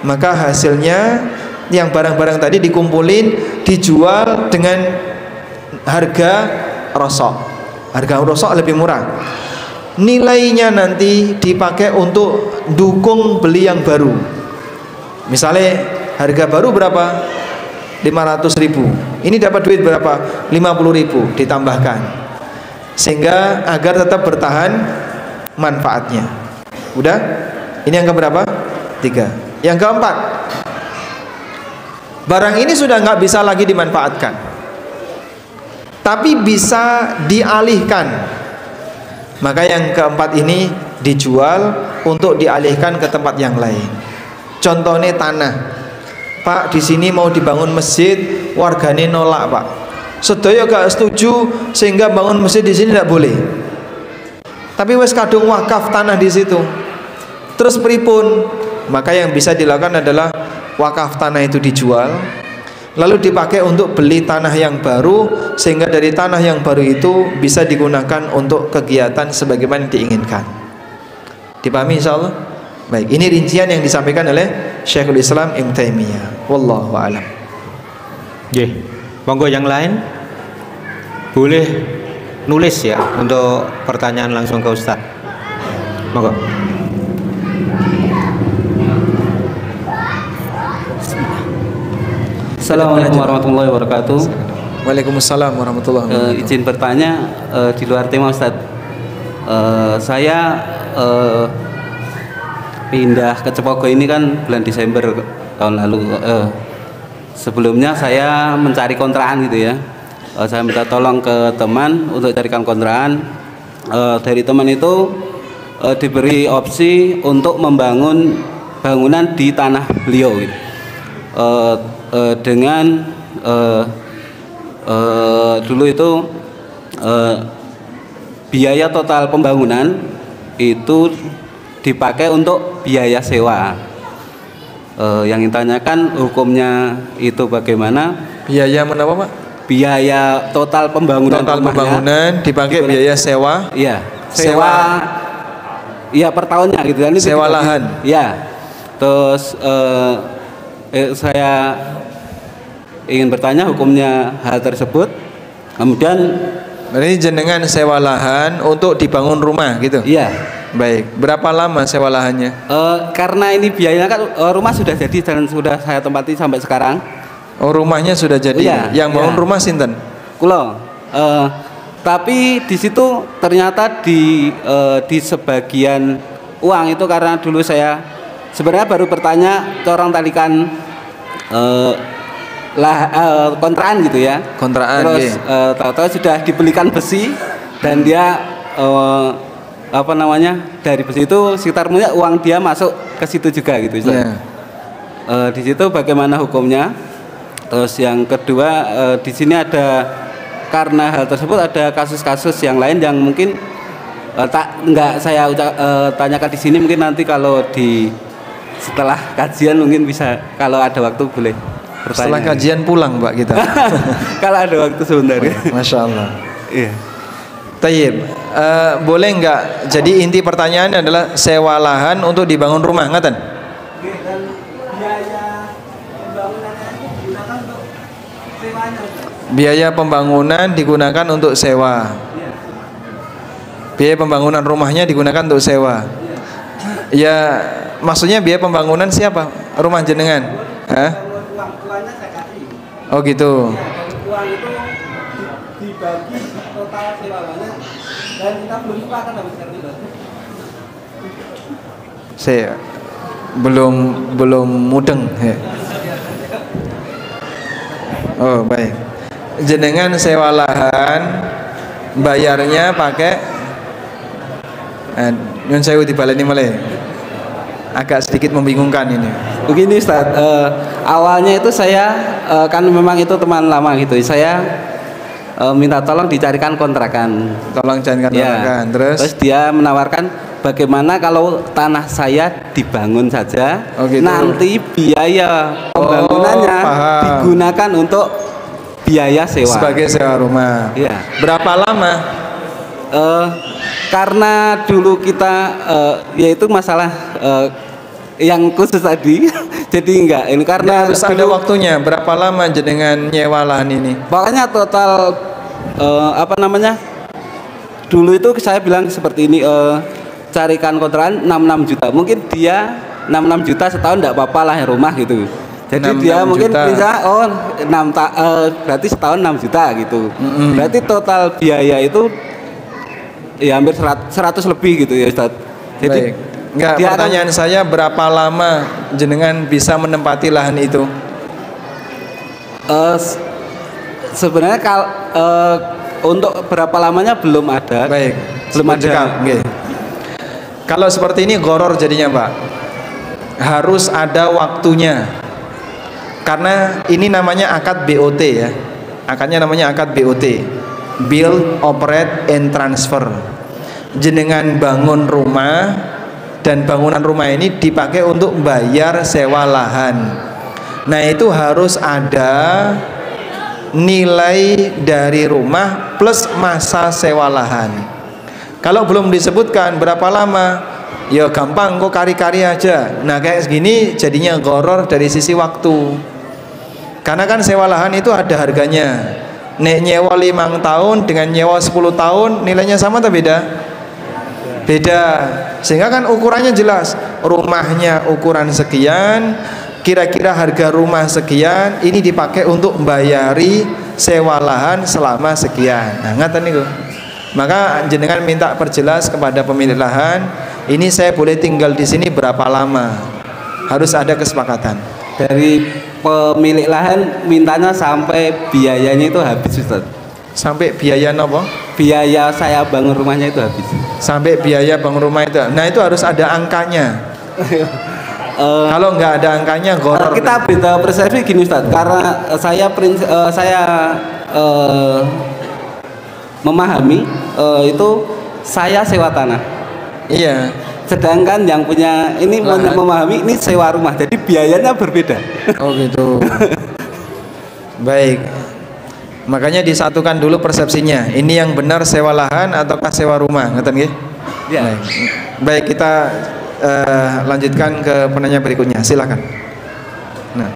Maka hasilnya yang barang-barang tadi dikumpulin, dijual dengan harga rosok. Harga rosok lebih murah. Nilainya nanti dipakai untuk dukung beli yang baru. Misalnya harga baru berapa? 500.000. Ini dapat duit berapa? 50.000 ditambahkan. Sehingga agar tetap bertahan manfaatnya. Udah? Ini yang keberapa? 3. Yang keempat, barang ini sudah nggak bisa lagi dimanfaatkan, tapi bisa dialihkan. Maka yang keempat ini dijual untuk dialihkan ke tempat yang lain. Contohnya tanah. Pak, di sini mau dibangun masjid, wargane nolak Pak. Sedaya gak setuju sehingga bangun masjid di sini tidak boleh. Tapi wes kadung wakaf tanah di situ. Terus pripun? Maka yang bisa dilakukan adalah wakaf tanah itu dijual, lalu dipakai untuk beli tanah yang baru, sehingga dari tanah yang baru itu bisa digunakan untuk kegiatan sebagaimana diinginkan. Dipahami insyaallah? Baik, ini rincian yang disampaikan oleh Syekhul Islam Ibnu Taimiyah. Wallahu a'lam. Nggih. Monggo yang lain boleh nulis ya untuk pertanyaan langsung ke Ustaz. Monggo. Assalamualaikum warahmatullahi wabarakatuh. Waalaikumsalam warahmatullahi wabarakatuh. Izin bertanya di luar tema Ustadz. Saya pindah ke Cepogo ini kan bulan Desember tahun lalu. Sebelumnya saya mencari kontrakan gitu ya. Saya minta tolong ke teman untuk carikan kontrakan. Dari teman itu diberi opsi untuk membangun bangunan di tanah beliau gitu. Dengan dulu itu biaya total pembangunan itu dipakai untuk biaya sewa. Yang ditanyakan hukumnya itu bagaimana? Biaya menapa Pak? Biaya total pembangunan. Total pembangunan dipakai biaya sewa. Iya, sewa. Iya per tahunnya gitu kan. Sewa lahan. Iya. Terus saya ingin bertanya hukumnya hal tersebut. Kemudian ini jenengan sewa lahan untuk dibangun rumah gitu. Iya. Baik, berapa lama sewa lahannya? Karena ini biayanya kan rumah sudah jadi dan sudah saya tempati sampai sekarang. Oh, rumahnya sudah jadi. Iya, yang bangun iya. rumah sinten? Kulo. Tapi di situ ternyata di sebagian uang itu karena dulu saya sebenarnya baru bertanya ke orang talikan kontraan gitu ya. Kontraan. Terus tahu-tahu sudah dibelikan besi dan dia dari besi itu sekitar uang dia masuk ke situ juga gitu. Yeah. Di situ bagaimana hukumnya? Terus yang kedua di sini ada karena hal tersebut ada kasus-kasus yang lain yang mungkin nggak saya tanyakan di sini, mungkin nanti kalau setelah kajian mungkin bisa, kalau ada waktu boleh bertanya. Setelah kajian pulang Pak kita. Kalau ada waktu sebenarnya. Masya Allah. Iya. Tayyib, boleh nggak? Jadi inti pertanyaannya adalah sewa lahan untuk dibangun rumah, ngaten? Dan biaya pembangunannya digunakan untuk sewanya. Biaya pembangunan digunakan untuk sewa. Biaya pembangunan rumahnya digunakan untuk sewa. Ya, maksudnya biaya pembangunan siapa? Rumah jenengan? Hah? Uangnya saya kasih. Oh gitu. Uang itu dibagi total sewanya dan kita belum sepakat habis itu. Saya belum mudeng. Oh baik. Jenengan sewa lahan, bayarnya pakai nyun sewu dibaleni mulai. Agak sedikit membingungkan ini. Begini Ustaz, awalnya itu saya kan memang itu teman lama gitu. Saya minta tolong dicarikan kontrakan. Tolong carikan kontrakan. Ya. Terus Dia menawarkan bagaimana kalau tanah saya dibangun saja, gitu. nanti biaya pembangunannya digunakan untuk biaya sewa. Sebagai sewa rumah. Iya. Berapa lama? Karena dulu kita yaitu masalah yang khusus tadi, jadi enggak ini karena harus ada waktunya. Berapa lama jenengan nyewa lahan ini? Pokoknya total dulu itu saya bilang seperti ini, carikan kontrakan 66 juta. Mungkin dia 66 juta setahun enggak apa-apa lah rumah gitu. Jadi dia mungkin bisa berarti setahun 6 juta gitu. Berarti total biaya itu ya hampir 100 lebih gitu ya Ustaz. Jadi baik. Enggak, pertanyaan saya berapa lama jenengan bisa menempati lahan itu? Sebenarnya untuk berapa lamanya belum ada. Baik. Belum ada. Okay. Kalau seperti ini goror jadinya Pak. Harus ada waktunya. Karena ini namanya akad BOT ya. Akadnya namanya akad BOT. Build, Operate, and Transfer. Jenengan bangun rumah dan bangunan rumah ini dipakai untuk bayar sewa lahan. Nah itu harus ada nilai dari rumah plus masa sewa lahan. Kalau belum disebutkan berapa lama, ya gampang kok kari-kari aja. Nah kayak segini jadinya goror dari sisi waktu. Karena kan sewa lahan itu ada harganya. Nek nyewa 5 tahun dengan nyewa 10 tahun nilainya sama atau beda? Beda. Sehingga kan ukurannya jelas. Rumahnya ukuran sekian, kira-kira harga rumah sekian, ini dipakai untuk membayari sewa lahan selama sekian. Nah, ngaten niku. Maka jenengan minta perjelas kepada pemilik lahan, ini saya boleh tinggal di sini berapa lama? Harus ada kesepakatan. Dari pemilik lahan mintanya sampai biayanya itu habis Ustaz. Sampai biaya apa? Biaya saya bangun rumahnya itu habis. Sampai biaya bangun rumah itu. Nah itu harus ada angkanya. Kalau nggak ada angkanya goror. Kita beda persepsi gini Ustaz. Karena saya memahami itu saya sewa tanah. Iya. Sedangkan yang punya ini memahami ini sewa rumah. Jadi biayanya berbeda. Oh gitu. Baik. Makanya disatukan dulu persepsinya. Ini yang benar sewa lahan ataukah sewa rumah? Ngeten nggih? Ya. Baik, kita lanjutkan ke penanya berikutnya. Silakan. Nah.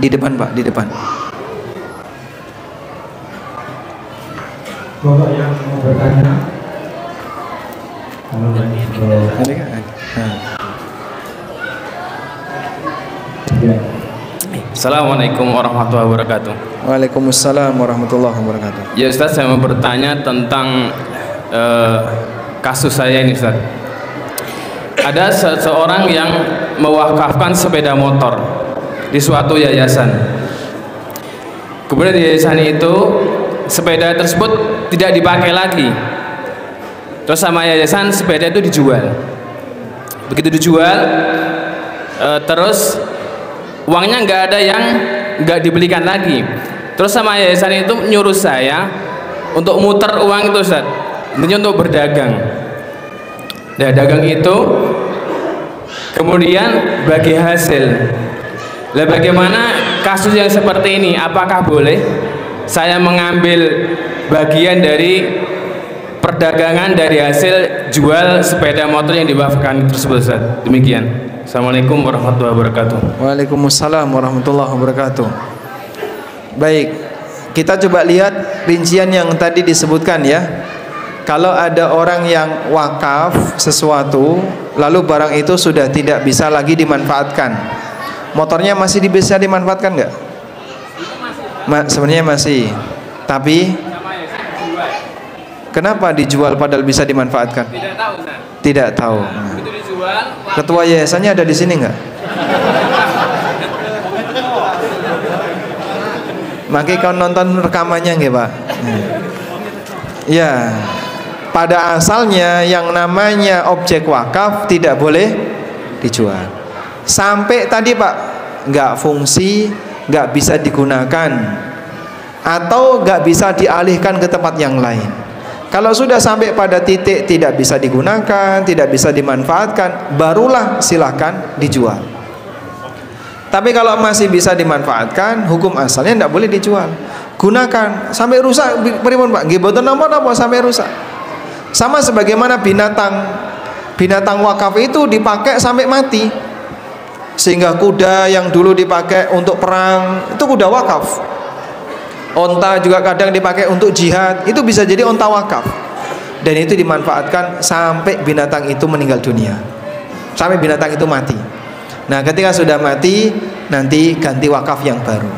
Di depan, Pak, di depan. Bapak yang mau bertanya. Ada kan? Assalamualaikum warahmatullahi wabarakatuh. Waalaikumsalam warahmatullahi wabarakatuh. Ya Ustaz, saya mau bertanya tentang kasus saya ini Ustaz. Ada seseorang yang mewakafkan sepeda motor di suatu yayasan. Kemudian di yayasan itu sepeda tersebut tidak dipakai lagi. Terus sama yayasan sepeda itu dijual. Begitu dijual, terus uangnya nggak ada yang nggak dibelikan lagi. Terus sama yayasan itu nyuruh saya untuk muter uang itu Ustaz, ini untuk berdagang. Nah, dagang itu kemudian bagi hasil. Lah bagaimana kasus yang seperti ini? Apakah boleh saya mengambil bagian dari perdagangan dari hasil jual sepeda motor yang diwakafkan tersebut Ustaz? Demikian. Assalamualaikum warahmatullahi wabarakatuh. Waalaikumsalam warahmatullahi wabarakatuh. Baik, kita coba lihat rincian yang tadi disebutkan ya. Kalau ada orang yang wakaf sesuatu, lalu barang itu sudah tidak bisa lagi dimanfaatkan, motornya masih bisa dimanfaatkan nggak? Sebenarnya masih, tapi kenapa dijual padahal bisa dimanfaatkan? Tidak tahu Ustaz. Tidak tahu. Begitu dijual, Ketua yayasannya ada di sini nggak? Makanya kau nonton rekamannya nggak Pak? Ya, pada asalnya yang namanya objek wakaf tidak boleh dijual. Sampai tadi Pak, nggak fungsi, nggak bisa digunakan, atau nggak bisa dialihkan ke tempat yang lain. Kalau sudah sampai pada titik tidak bisa digunakan, tidak bisa dimanfaatkan, barulah silahkan dijual. Tapi kalau masih bisa dimanfaatkan, hukum asalnya tidak boleh dijual. Gunakan sampai rusak, pripun Pak? Nggih mboten napa-napa sampai rusak. Sama sebagaimana binatang wakaf itu dipakai sampai mati. Sehingga kuda yang dulu dipakai untuk perang itu kuda wakaf. Onta juga kadang dipakai untuk jihad, itu bisa jadi onta wakaf. Dan itu dimanfaatkan sampai binatang itu meninggal dunia, sampai binatang itu mati. Nah, ketika sudah mati, nanti ganti wakaf yang baru.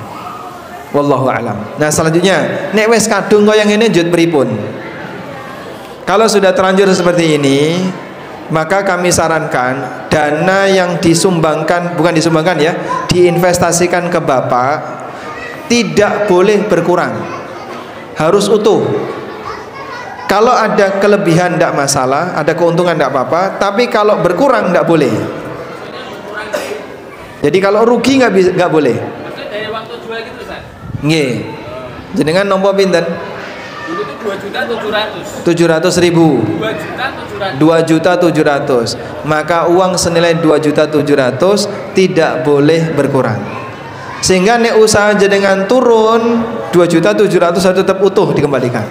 Wallahu a'lam. Nah, selanjutnya, nek wis kadung yang ini njut pripun? Kalau sudah terlanjur seperti ini, maka kami sarankan dana yang disumbangkan, bukan disumbangkan ya, diinvestasikan ke Bapak tidak boleh berkurang, harus utuh. Kalau ada kelebihan tidak masalah, ada keuntungan tidak apa-apa, tapi kalau berkurang tidak boleh. Jadi kalau rugi nggak boleh. maksudnya dari waktu jual gitu Ustaz? Nggih. Jenengan nompo pinten? Dulu itu 2.700.000. 2.700.000. Maka uang senilai 2.700.000 tidak boleh berkurang. Sehingga nek usaha jenengan turun 2.700.000 tetap utuh dikembalikan.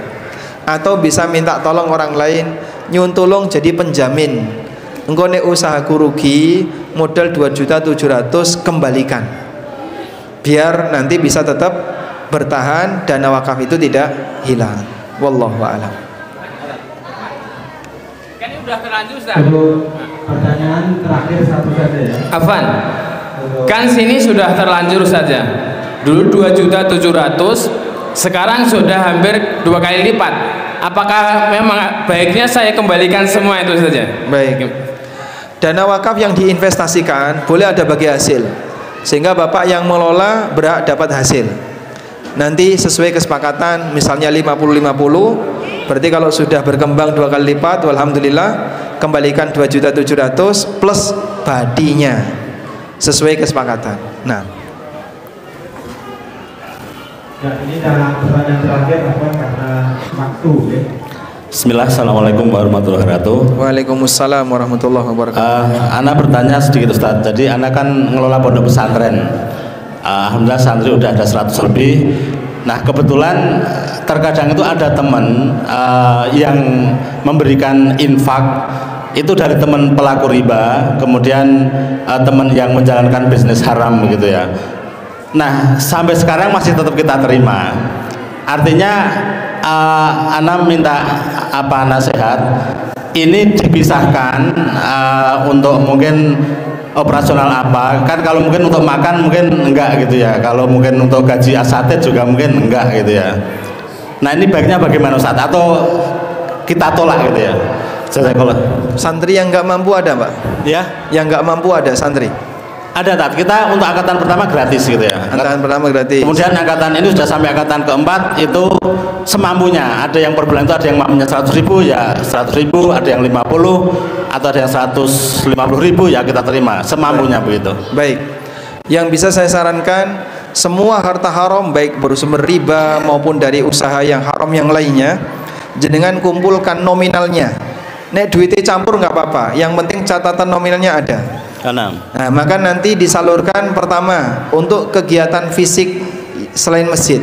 Atau bisa minta tolong orang lain nyun tolong jadi penjamin. Engko nek usahaku rugi, modal 2.700.000 kembalikan. Biar nanti bisa tetap bertahan, dana wakaf itu tidak hilang. Wallahu a'lam. Kan ini udah terlanjur Ustaz. Pertanyaan terakhir satu saja ya. Afan, kan sini sudah terlanjur saja. Dulu 2.700.000, sekarang sudah hampir 2 kali lipat. Apakah memang baiknya saya kembalikan semua itu saja? Baik. Dana wakaf yang diinvestasikan boleh ada bagi hasil, sehingga Bapak yang mengelola berhak dapat hasil. Nanti sesuai kesepakatan, misalnya 50-50, berarti kalau sudah berkembang 2 kali lipat, alhamdulillah, kembalikan 2.700.000 plus badinya sesuai kesepakatan. Nah, Ya, ini dalam pertanyaan terakhir apa karena waktu ya. Bismillah, Assalamualaikum warahmatullahi wabarakatuh. Waalaikumsalam warahmatullahi wabarakatuh. Ana bertanya sedikit Ustaz. Jadi Ana kan ngelola pondok pesantren. Alhamdulillah santri udah ada 100 lebih. Nah kebetulan terkadang itu ada teman yang memberikan infak itu dari teman pelaku riba, kemudian teman yang menjalankan bisnis haram begitu ya. Nah sampai sekarang masih tetap kita terima. Artinya Ana minta apa nasihat ini dipisahkan untuk mungkin operasional apa, kan kalau mungkin untuk makan mungkin enggak gitu ya, kalau mungkin untuk gaji asatid juga mungkin enggak gitu ya. Nah ini baiknya bagaimana Ustaz, atau kita tolak gitu ya? Jazakallah. Santri yang nggak mampu ada Pak? Ya, Yang nggak mampu ada santri? ada Tat. Kita untuk angkatan pertama gratis gitu ya. Angkatan pertama gratis. Kemudian angkatan ini sudah sampai angkatan keempat itu semampunya. Ada yang per bulan itu ada yang mampunya 100.000 ya 100.000, ada yang 50 atau ada yang 150.000 ya kita terima semampunya begitu. Baik. Yang bisa saya sarankan, semua harta haram baik bersumber riba maupun dari usaha yang haram yang lainnya, jenengan kumpulkan nominalnya. Nek duitnya campur nggak apa-apa, yang penting catatan nominalnya ada. Nah, Maka nanti disalurkan pertama untuk kegiatan fisik selain masjid.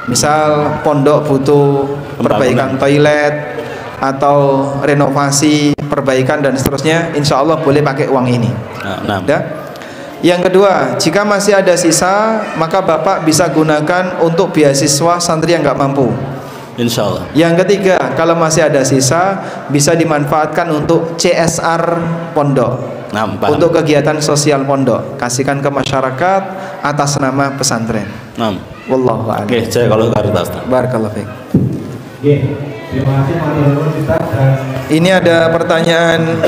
Misal pondok butuh perbaikan toilet atau renovasi, perbaikan dan seterusnya, insya Allah boleh pakai uang ini. Yang kedua, jika masih ada sisa, maka Bapak bisa gunakan untuk beasiswa santri yang nggak mampu. Insya Allah. Yang ketiga, kalau masih ada sisa, bisa dimanfaatkan untuk CSR pondok, untuk kegiatan sosial pondok, kasihkan ke masyarakat atas nama pesantren. Wallahu a'lam. Oke, saya kalau Ustaz. Barakallahu fiik. Terima kasih Ustaz. Ini ada pertanyaan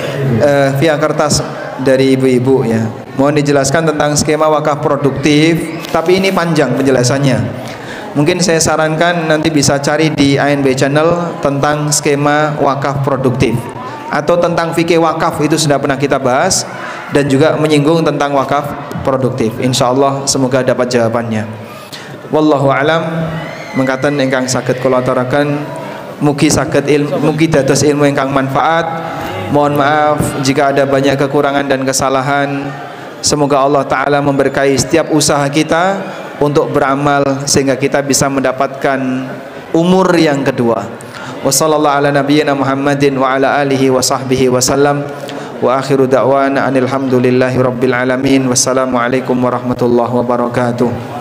via kertas dari ibu-ibu ya. Mohon dijelaskan tentang skema wakaf produktif, tapi ini panjang penjelasannya. Mungkin saya sarankan nanti bisa cari di ANB channel tentang skema wakaf produktif, atau tentang fikih wakaf, itu sudah pernah kita bahas, dan juga menyinggung tentang wakaf produktif. Insya Allah semoga dapat jawabannya. Wallahu alam. Mengatakan ingkang saged kula aturaken, mugi saged mugi dados ilmu ingkang manfaat. Mohon maaf jika ada banyak kekurangan dan kesalahan. Semoga Allah Ta'ala memberkahi setiap usaha kita untuk beramal sehingga kita bisa mendapatkan umur yang kedua. Wassallallahu ala nabiyyina Muhammadin wa ala alihi wa sahbihi wasallam. Wa akhiru da'wana anil hamdulillahi rabbil alamin. Wassalamualaikum warahmatullahi wabarakatuh.